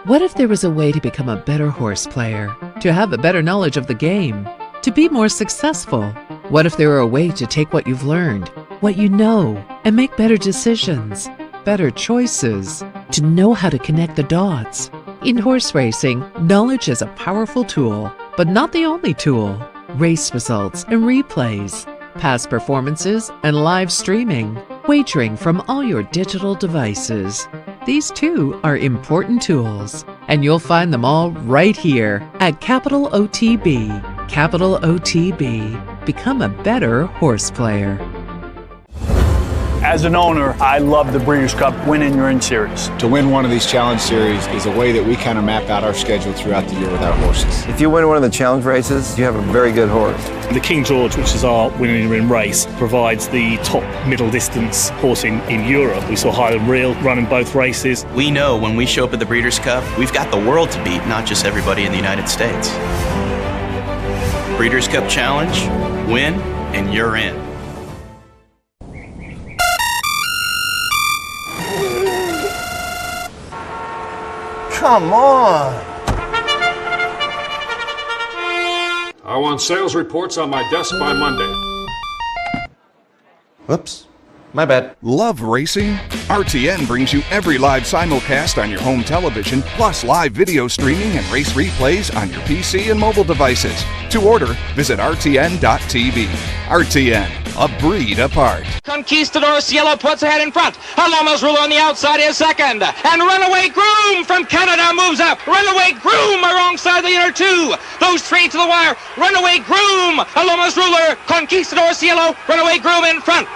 What if there was a way to become a better horse player, to have a better knowledge of the game, to be more successful? What if there were a way to take what you've learned, what you know, and make better decisions, better choices, to know how to connect the dots? In horse racing, knowledge is a powerful tool, but not the only tool. Race results and replays, past performances and live streaming, wagering from all your digital devices. These too are important tools, and you'll find them all right here at Capital OTB. Capital OTB. Become a better horse player. As an owner, I love the Breeders' Cup Win and You're In series. To win one of these challenge series is a way that we kind of map out our schedule throughout the year with our horses. If you win one of the challenge races, you have a very good horse. The King George, which is our Win and You're In race, provides the top middle distance horse in Europe. We saw Highland Reel run in both races. We know when we show up at the Breeders' Cup, we've got the world to beat, not just everybody in the United States. Breeders' Cup Challenge, win, and you're in. Come on! I want sales reports on my desk by Monday. Whoops. My bad. Love racing? RTN brings you every live simulcast on your home television, plus live video streaming and race replays on your PC and mobile devices. To order, visit rtn.tv. RTN, a breed apart. Conquistador Cielo puts ahead in front. Aloma's Ruler on the outside is second. And Runaway Groom from Canada moves up. Runaway Groom alongside the inner two. Those three to the wire. Runaway Groom, Aloma's Ruler, Conquistador Cielo, Runaway Groom in front.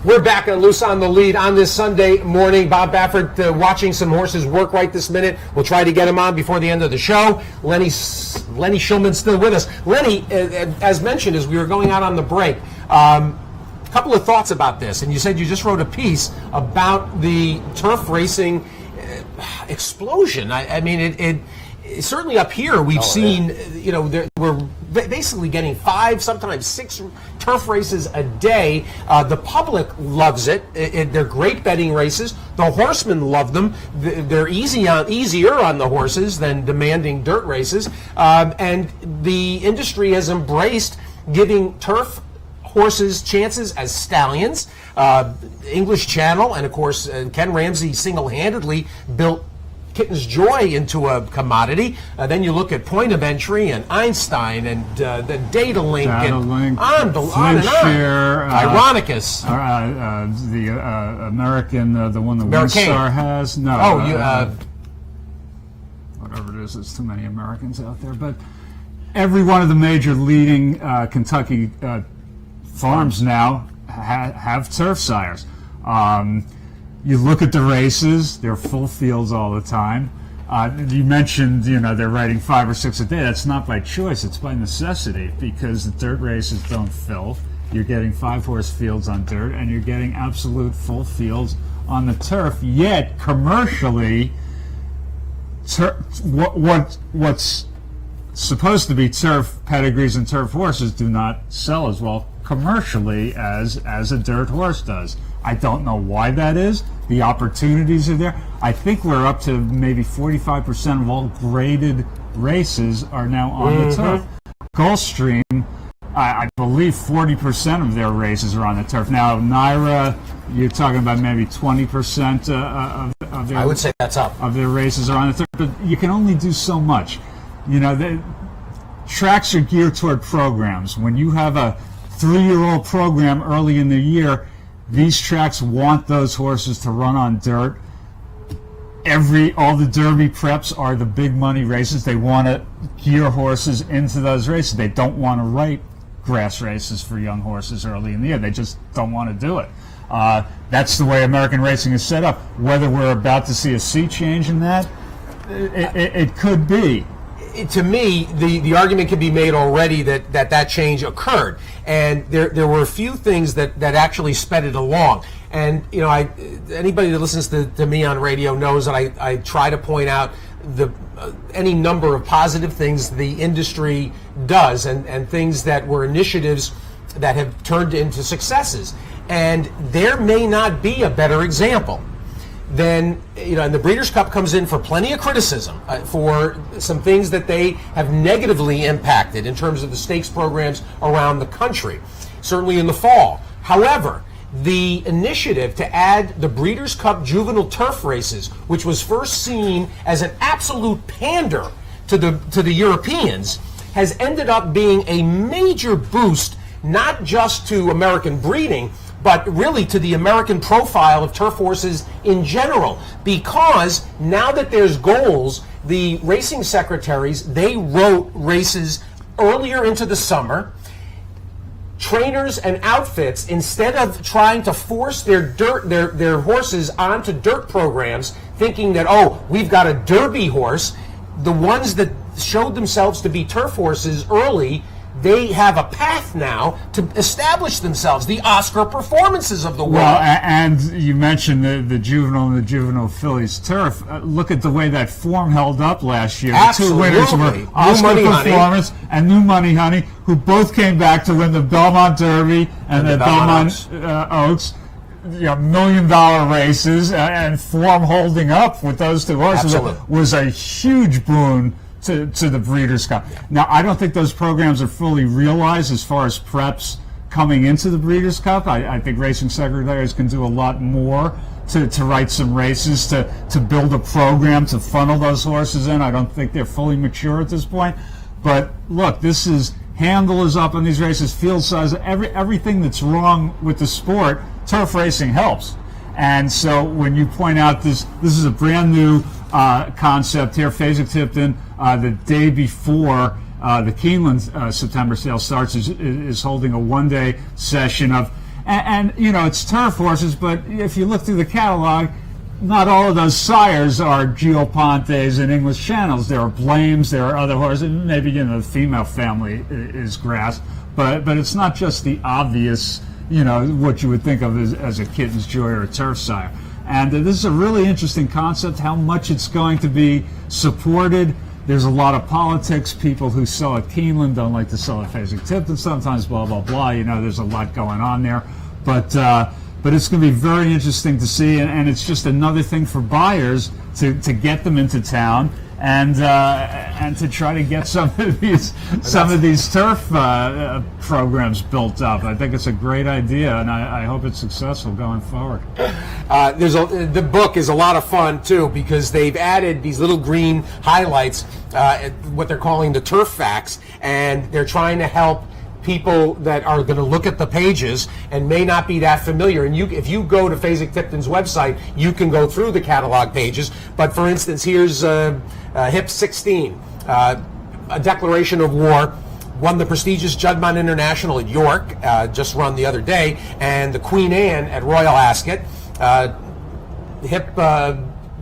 We're back on Loose on the Lead on this Sunday morning. Bob Baffert watching some horses work right this minute. We'll try to get him on before the end of the show. Lenny Shulman's still with us. Lenny, as mentioned, as we were going out on the break, a couple of thoughts about this. And you said you just wrote a piece about the turf racing explosion. I mean, it certainly up here we've seen, we're basically getting 5, sometimes 6 turf races a day. The public loves it. They're great betting races. The horsemen love them. They're easier on the horses than demanding dirt races. And the industry has embraced giving turf horses chances as stallions. English Channel and, of course, Ken Ramsey single-handedly built Kitten's Joy into a commodity. Then you look at Point of Entry and Einstein and the Data Link and on and on. Ironicus. The American, the one that Winstar has. No. Whatever it is, there's too many Americans out there. But every one of the major leading Kentucky farms now have turf sires. You look at the races; they're full fields all the time. You mentioned, they're riding 5 or 6 a day. That's not by choice; it's by necessity, because the dirt races don't fill. You're getting 5-horse fields on dirt, and you're getting absolute full fields on the turf. Yet commercially, what's supposed to be turf pedigrees and turf horses do not sell as well commercially as a dirt horse does. I don't know why that is. The opportunities are there. I think we're up to maybe 45% of all graded races are now on the turf. Gulfstream, I believe 40% of their races are on the turf. Now, Naira, you're talking about maybe 20% of their, I would say that's up. Of their races are on the turf, but you can only do so much. Tracks are geared toward programs. When you have a 3-year-old program early in the year, these tracks want those horses to run on dirt. All the Derby preps are the big money races. They want to gear horses into those races. They don't want to write grass races for young horses early in the year. They just don't want to do it. That's the way American racing is set up. Whether we're about to see a sea change in that, it could be. To me, the argument can be made already that change occurred, and there were a few things that actually sped it along. And anybody that listens to me on radio knows that I try to point out any number of positive things the industry does, and things that were initiatives that have turned into successes. And there may not be a better example then, and the Breeders' Cup comes in for plenty of criticism for some things that they have negatively impacted in terms of the stakes programs around the country, certainly in the fall. However, the initiative to add the Breeders' Cup juvenile turf races, which was first seen as an absolute pander to the Europeans, has ended up being a major boost, not just to American breeding, but really to the American profile of turf horses in general. Because now that there's goals, the racing secretaries, they wrote races earlier into the summer. Trainers and outfits, instead of trying to force their horses onto dirt programs, thinking that, we've got a Derby horse, the ones that showed themselves to be turf horses early, they have a path now to establish themselves, the Oscar performances of the world. Well, and you mentioned the juvenile and the juvenile fillies turf. Look at the way that form held up last year. Absolutely. The 2 winners were Oscar Performance and New Money Honey, who both came back to win the Belmont Derby and the Belmont Oaks. $1 million races, and form holding up with those 2 horses was a huge boon to the Breeders' Cup. Now, I don't think those programs are fully realized as far as preps coming into the Breeders' Cup. I think racing secretaries can do a lot more to write some races, to build a program, to funnel those horses in. I don't think they're fully mature at this point. But look, this is, handle is up on these races, field size, everything that's wrong with the sport, turf racing helps. And so when you point out this is a brand new concept here, Fasig-Tipton, the day before the Keeneland September sale starts, is holding a one-day session of, and you know, it's turf horses, but if you look through the catalog, not all of those sires are Geopontes and English Channels. There are Blames, there are other horses, maybe, you know, the female family is grass, but it's not just the obvious, you know, what you would think of as a Kitten's Joy or a turf sire. And this is a really interesting concept, how much it's going to be supported. There's a lot of politics. People who sell at Keeneland don't like to sell at Fasig-Tipton sometimes, blah, blah, blah. You know, there's a lot going on there. But it's going to be very interesting to see, and it's just another thing for buyers to get them into town and to try to get some of these turf programs built up. I think it's a great idea, and I hope it's successful going forward. The book is a lot of fun too, because they've added these little green highlights, what they're calling the turf facts, and they're trying to help people that are going to look at the pages and may not be that familiar. And if you go to Fasig-Tipton's website, you can go through the catalog pages. But for instance, here's HIP 16, a declaration of war. Won the prestigious Juddmonte International at York, just run the other day, and the Queen Anne at Royal Ascot. HIP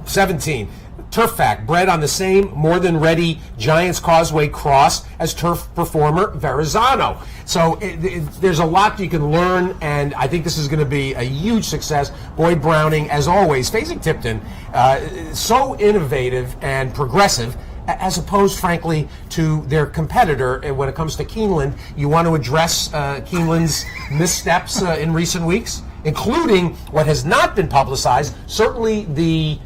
17. Turf fact, bred on the same more than ready Giants Causeway cross as turf performer Verrazano. So there's a lot you can learn, and I think this is going to be a huge success. Boyd Browning, as always, Fasig-Tipton, so innovative and progressive, as opposed, frankly, to their competitor. And when it comes to Keeneland, you want to address Keeneland's missteps in recent weeks, including what has not been publicized, certainly the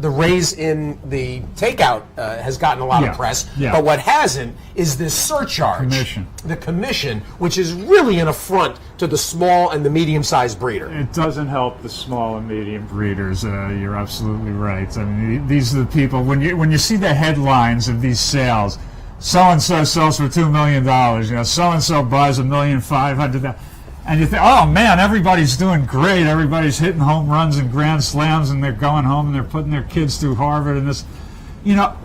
raise in the takeout has gotten a lot of press, but what hasn't is this surcharge, the commission, which is really an affront to the small and the medium-sized breeder. It doesn't help the small and medium breeders. You're absolutely right. I mean, these are the people, when you see the headlines of these sales, so-and-so sells for $2 million, you know, so-and-so buys $1,500,000. And you think, oh man, everybody's doing great. Everybody's hitting home runs and grand slams, and they're going home and they're putting their kids through Harvard and this. You know,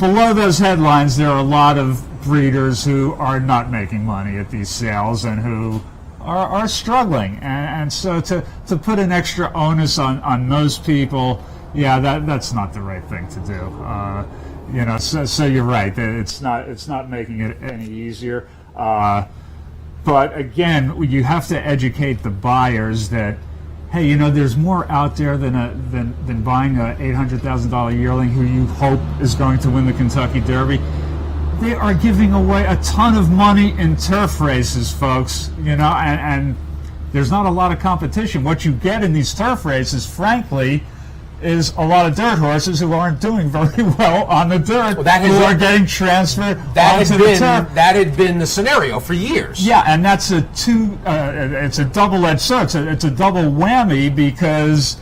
below those headlines, there are a lot of breeders who are not making money at these sales and who are struggling. And so to put an extra onus on those people, yeah, that's not the right thing to do. You know, so you're right. It's not making it any easier. But again, you have to educate the buyers that, hey, you know, there's more out there than buying a $800,000 yearling who you hope is going to win the Kentucky Derby. They are giving away a ton of money in turf races, folks. You know, and there's not a lot of competition. What you get in these turf races, frankly, is a lot of dirt horses who aren't doing very well on the dirt, who are getting transferred onto the turf. That had been the scenario for years. Yeah, and that's it's a double-edged sword. It's a double whammy, because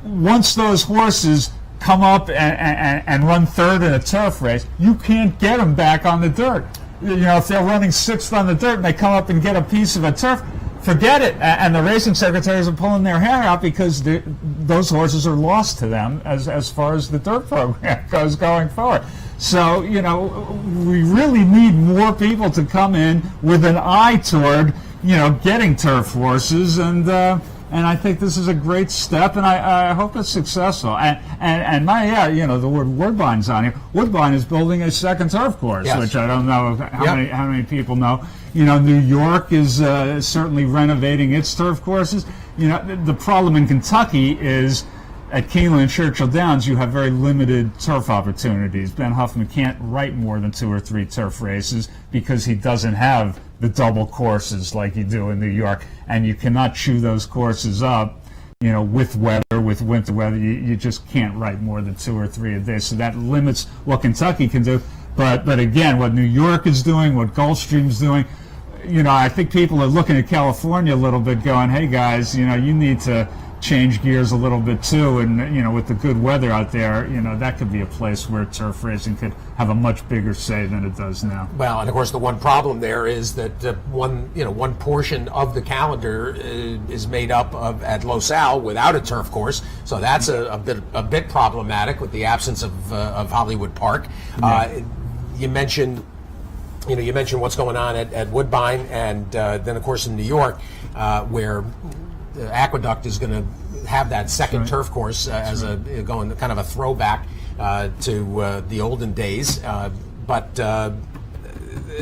once those horses come up and run third in a turf race, you can't get them back on the dirt. You know, if they're running sixth on the dirt and they come up and get a piece of a turf, forget it. And the racing secretaries are pulling their hair out, because those horses are lost to them as far as the dirt program goes going forward. So, you know, we really need more people to come in with an eye toward, you know, getting turf horses, and I think this is a great step, and I hope it's successful. And you know, the word Woodbine's on here. Woodbine is building a second turf course, which I don't know how many people know. You know, New York is certainly renovating its turf courses. You know, the problem in Kentucky is at Keeneland and Churchill Downs, you have very limited turf opportunities. Ben Huffman can't write more than 2 or 3 turf races because he doesn't have the double courses like you do in New York, and you cannot chew those courses up with weather, with winter weather, you just can't write more than 2 or 3 a day. So that limits what Kentucky can do. But again, what New York is doing, what Gulfstream's doing, I think people are looking at California a little bit going, hey guys, you need to change gears a little bit too, and with the good weather out there, that could be a place where turf racing could have a much bigger say than it does now. Well, and of course the one problem there is that one portion of the calendar is made up of at Los Al without a turf course, so that's a bit problematic with the absence of Hollywood Park. You mentioned what's going on at Woodbine, and then of course in New York, where the Aqueduct is going to have that second turf course as going kind of a throwback to the olden days. But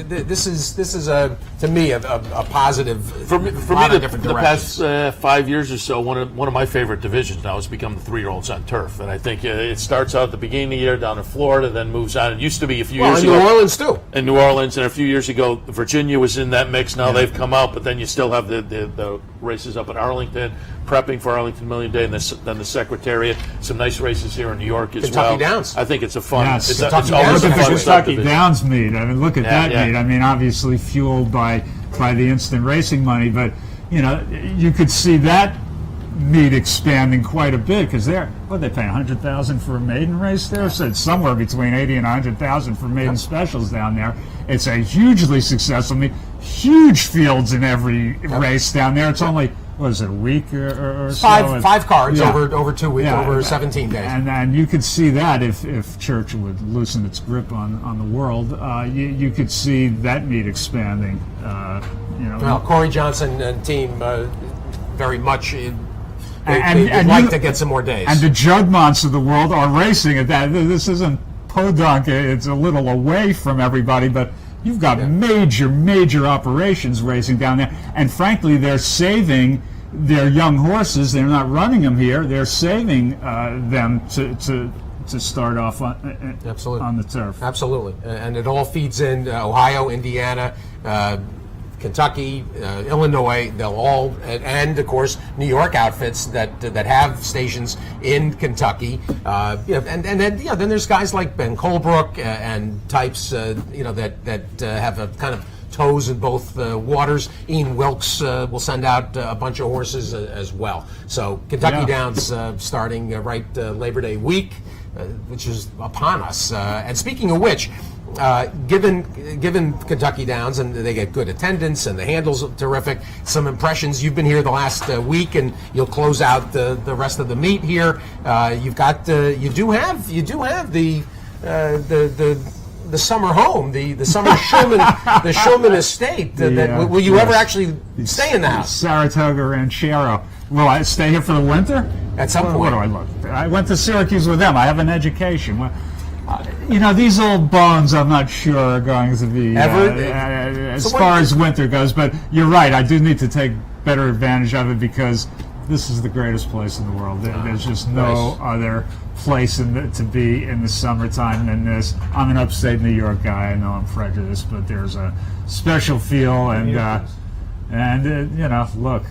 this is to me a positive for me the past 5 years or so. One of my favorite divisions now has become the 3-year-olds on turf, and I think it starts out at the beginning of the year down in Florida, then moves on. It used to be a few years ago. New Orleans too. In New Orleans, and a few years ago, Virginia was in that mix. Now they've come out, but then you still have the races up at Arlington, prepping for Arlington Million Day, and then the Secretariat. Some nice races here in New York as well. Kentucky Downs. I think it's a fun. Yes. It's Kentucky always a fun Kentucky subdivision. Downs meet. I mean, look at that meet. I mean, obviously fueled by the instant racing money, but you could see that meet expanding quite a bit because they paying $100,000 for a maiden race there. So it's somewhere between $80,000 and $100,000 for maiden specials down there. It's a hugely successful meet. Huge fields in every race down there. It's only a week or so? Five cards over 2 weeks, over 17 days. And you could see that if Churchill would loosen its grip on the world, you could see that meet expanding. Well, Corey Johnson and team very much. They'd like to get some more days. And the Jugmonts of the world are racing at that. This isn't Podunk. It's a little away from everybody, but you've got major operations racing down there. And frankly, they're saving their young horses. They're not running them here. They're saving them to start off on the turf. Absolutely. And it all feeds in Ohio, Indiana, Kentucky, Illinois. They'll all, and of course New York outfits that have stations in Kentucky. And then there's guys like Ben Colebrook and types that have a kind of toes in both waters. Ian Wilkes will send out a bunch of horses as well. So Kentucky Downs starting Labor Day week, which is upon us. And speaking of which, given Kentucky Downs, and they get good attendance and the handles are terrific. Some impressions. You've been here the last week, and you'll close out the rest of the meet here. You do have the summer home, the summer Shulman estate. Will you ever actually stay in the house? Saratoga Ranchero. Will I stay here for the winter? At some point. What do I look? I went to Syracuse with them. I have an education. These old bones, I'm not sure are going to be as far as winter goes. But you're right. I do need to take better advantage of it because this is the greatest place in the world. There's just no other place to be in the summertime than this. I'm an upstate New York guy. I know I'm prejudiced, but there's a special feel. Look,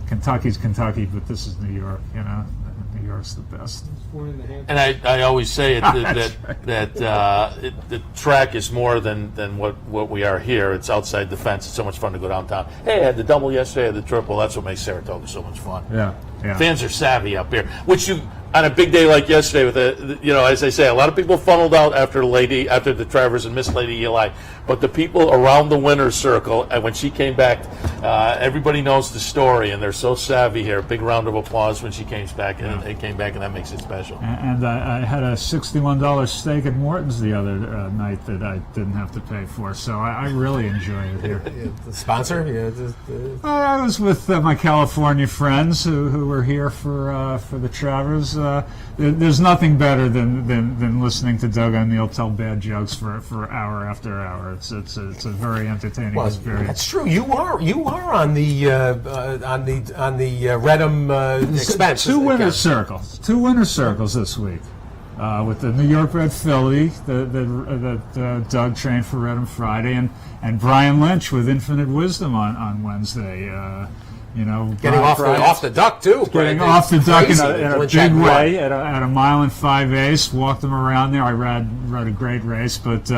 Kentucky's Kentucky, but this is New York. New York's the best. And I always say that the track is more than what we are here. It's outside the fence. It's so much fun to go downtown. Hey, I had the double yesterday, I had the triple. That's what makes Saratoga so much fun. Yeah. Fans are savvy up here, which on a big day like yesterday, with as I say, a lot of people funneled out after the Travers and Miss Lady Eli, but the people around the winner's circle, and when she came back, everybody knows the story, and they're so savvy here. Big round of applause when she came back, and that makes it special. And I had a $61 steak at Morton's the other night that I didn't have to pay for, so I really enjoy it here. The sponsor? I was with my California friends who were here for the Travers. There's nothing better than listening to Doug O'Neill tell bad jokes for hour after hour. It's a very entertaining experience. That's true. You are on the Redham expense. Two winner circles this week. With the New York bred filly that Doug trained for Redham Friday, and Brian Lynch with Infinite Wisdom on Wednesday. getting off the duck too. Getting off the duck in a Lynch big had way at a mile and 5/8. Walked him around there. I rode a great race, but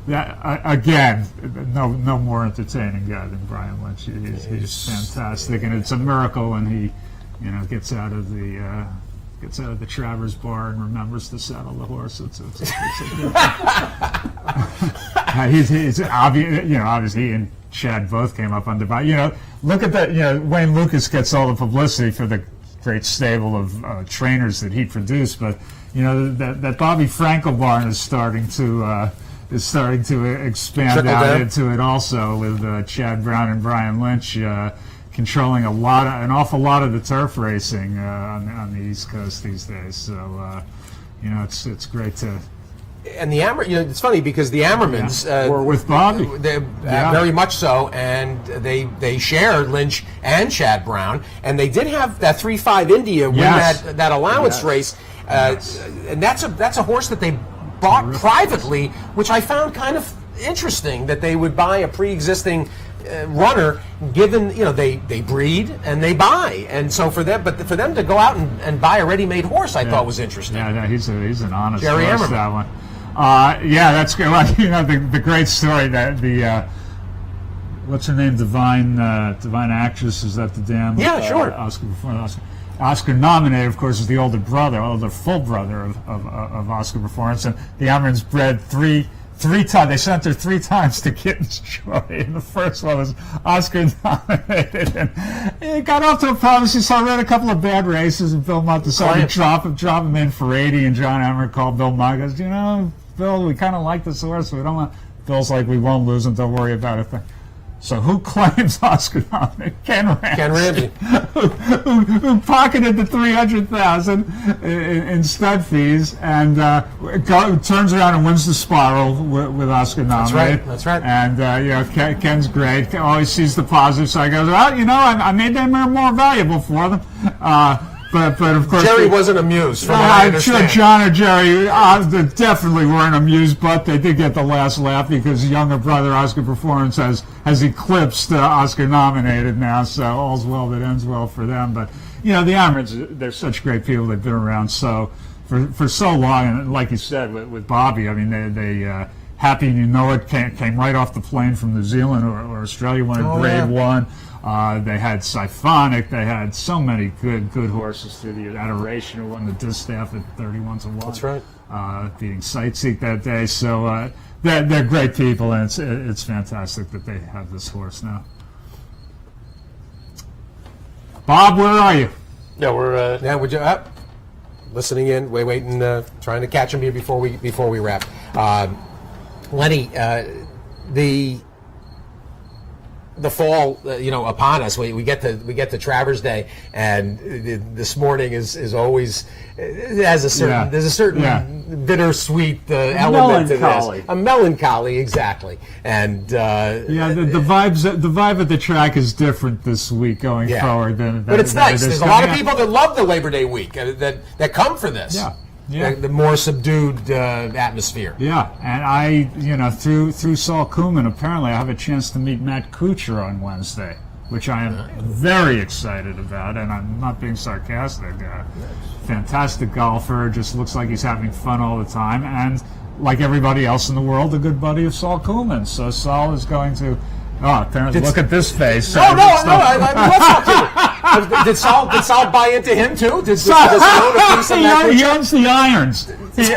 again, no more entertaining guy than Brian Lynch. He's fantastic, and it's a miracle when he, gets out of the Travers bar and remembers to saddle the horse. He's obvious. Obviously, he and Chad both came up under. Look at that. Wayne Lucas gets all the publicity for the great stable of trainers that he produced, but that Bobby Frankel barn is starting to expand out into it also, with Chad Brown and Brian Lynch controlling an awful lot of the turf racing on the East Coast these days. So it's great to. And the it's funny because the Ammermans were with Bobby, very much so, and they share Lynch and Chad Brown, and they did have that 3-5 India win that allowance race, and that's a horse that they bought privately, which I found kind of interesting that they would buy a pre-existing runner, given they breed and they buy, and so for them to go out and buy a ready-made horse, I thought was interesting. Yeah, he's an honest Jerry horse, Ammerman. that one. That's good. Well, the great story that the what's her name, divine actress, is that the damn sure. Oscar nominated, of course, is the older full brother of Oscar Performance, and the Ammermans bred three times. They sent her 3 times to Kitten's Joy, and the first one was Oscar nominated, and it got off to a problem. She ran a couple of bad races, and Bill Mott decided to drop him in for 80, and John Emmer called Bill Mott, goes, Bill, we kind of like this horse, we don't want. Bill's like, we won't lose him, don't worry about it. So who claims Oscar nominated? Ken Ramsey. Who pocketed the $300,000 in stud fees, and turns around and wins the Spiral with Oscar nominated. That's right. And Ken's great. Always sees the positive side. Goes, I made them more valuable for them. But of course, Jerry wasn't amused. From what I understand. I'm sure John or Jerry definitely weren't amused, but they did get the last laugh because younger brother Oscar Performance has eclipsed Oscar nominated now, so all's well that ends well for them. But the Ammermans, they're such great people. They've been around for so long, and like you said with Bobby, I mean they Happy and You Know It came right off the plane from New Zealand or Australia when it grade 1. They had Siphonic. They had so many good horses through the Adoration, who won the Distaff at 31-1. That's right. Beating Sightseek that day. So they're great people, and it's fantastic that they have this horse now. Bob, where are you? Yeah, we're listening in. We're waiting, trying to catch him here before we wrap. Lenny, the fall, upon us. We get to Travers Day, and this morning is always has a certain there's a certain bittersweet element to this. A melancholy, exactly. And the vibe at the track is different this week going forward than. But it's nice. There's a lot of people that love the Labor Day week that come for this. Yeah. The more subdued atmosphere. Yeah, and through Saul Koopman, apparently I have a chance to meet Matt Kuchar on Wednesday, which I am very excited about, and I'm not being sarcastic. Fantastic golfer, just looks like he's having fun all the time, and like everybody else in the world, a good buddy of Saul Koopman. So Saul is going to. Oh, apparently, look at this face. No. Let's not do it. Did Saul buy into him too? Does he own a piece of that? He owns the irons. He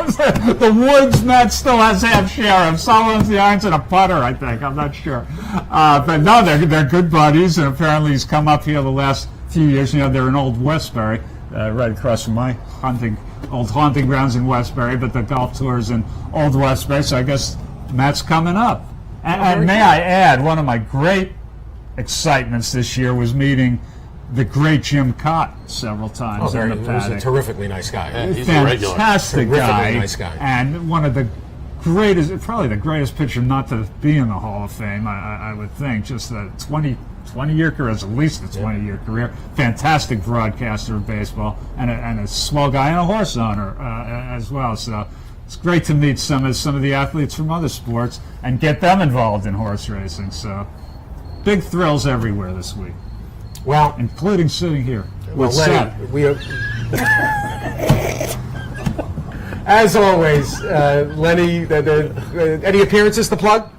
owns the woods. Matt still has half share of. Saul owns the irons and a putter, I think. I'm not sure. But no, they're good buddies, and apparently he's come up here the last few years. They're in Old Westbury, right across from my old haunting grounds in Westbury, but the golf tour's in Old Westbury, so I guess Matt's coming up. And may I add, one of my great excitements this year was meeting the great Jim Cott several times in the paddock. He's a terrifically nice guy. He's a regular. Fantastic guy. Nice guy. And one of the greatest, probably the greatest pitcher not to be in the Hall of Fame, I would think. Just a 20-year career, at least a 20-year career. Fantastic broadcaster of baseball, and a swell guy and a horse owner as well. So it's great to meet some of the athletes from other sports and get them involved in horse racing. So big thrills everywhere this week. Well, including sitting here. Well, with Lenny, Seth. we are, as always, Lenny. Any appearances to plug?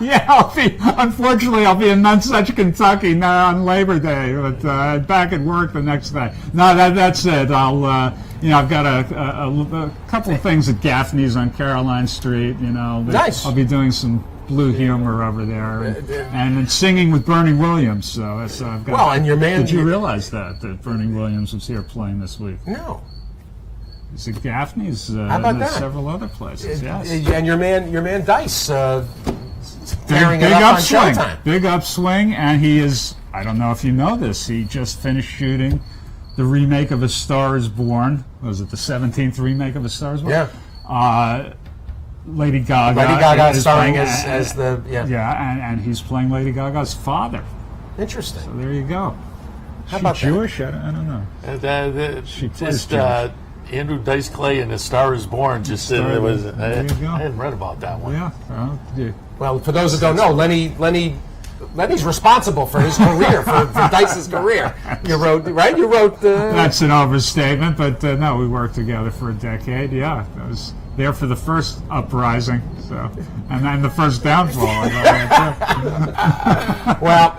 Yeah, unfortunately, I'll be in Nonsuch, Kentucky on Labor Day, but back at work the next day. No, that's it. I'll, I've got a couple of things at Gaffney's on Caroline Street. Nice. I'll be doing some blue humor over there, and singing with Bernie Williams. So I've got. Well, and your man. Did you realize that Bernie Williams was here playing this week? No. He's at Gaffney's. How about that? Several other places. Yes. And your man Dice. Big upswing. Big upswing, and he is. I don't know if you know this. He just finished shooting the remake of A Star Is Born. Was it the 17th remake of A Star Is Born? Yeah. Lady Gaga. Lady Gaga starring as the and he's playing Lady Gaga's father. Interesting. So there you go. How about Jewish? I don't know. Andrew Dice Clay in A Star Is Born. I hadn't read about that one. Yeah. Well, for those that don't know, Lenny's responsible for his career, for Dice's career. You wrote, right? You wrote. That's an overstatement, but no, we worked together for a decade. Yeah, I was there for the first uprising, and then the first downfall. Well,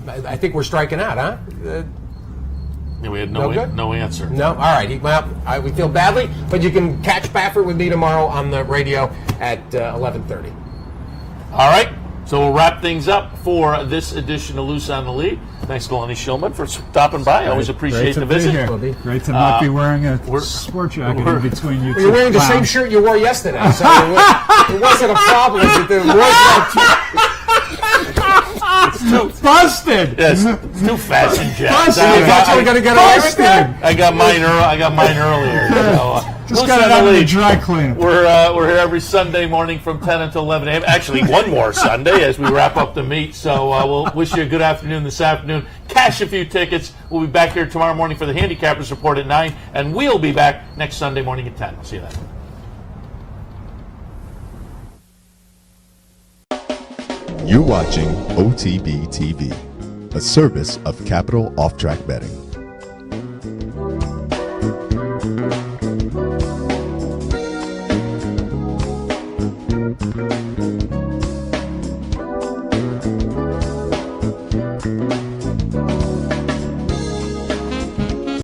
I think we're striking out, huh? We had no answer. No? All right. Well, we feel badly, but you can catch Baffert with me tomorrow on the radio at 11:30. All right. So we'll wrap things up for this edition of Loose on the Lead. Thanks to Lenny Shulman for stopping by. I always appreciate the visit. Great to not be wearing a sport jacket in between you two. You're wearing the same shirt you wore yesterday, so it wasn't a problem. It's too busted. Yes, too fashion jack. Busted. I thought you were going to get away with that. I got mine earlier. Just got it out of the dry cleaner. We're here every Sunday morning from 10 until 11 a.m. Actually, one more Sunday as we wrap up the meet. So we'll wish you a good afternoon this afternoon. Cash a few tickets. We'll be back here tomorrow morning for the Handicappers Report at 9, and we'll be back next Sunday morning at 10. We'll see you then. You're watching OTB TV, a service of Capital Off Track Betting.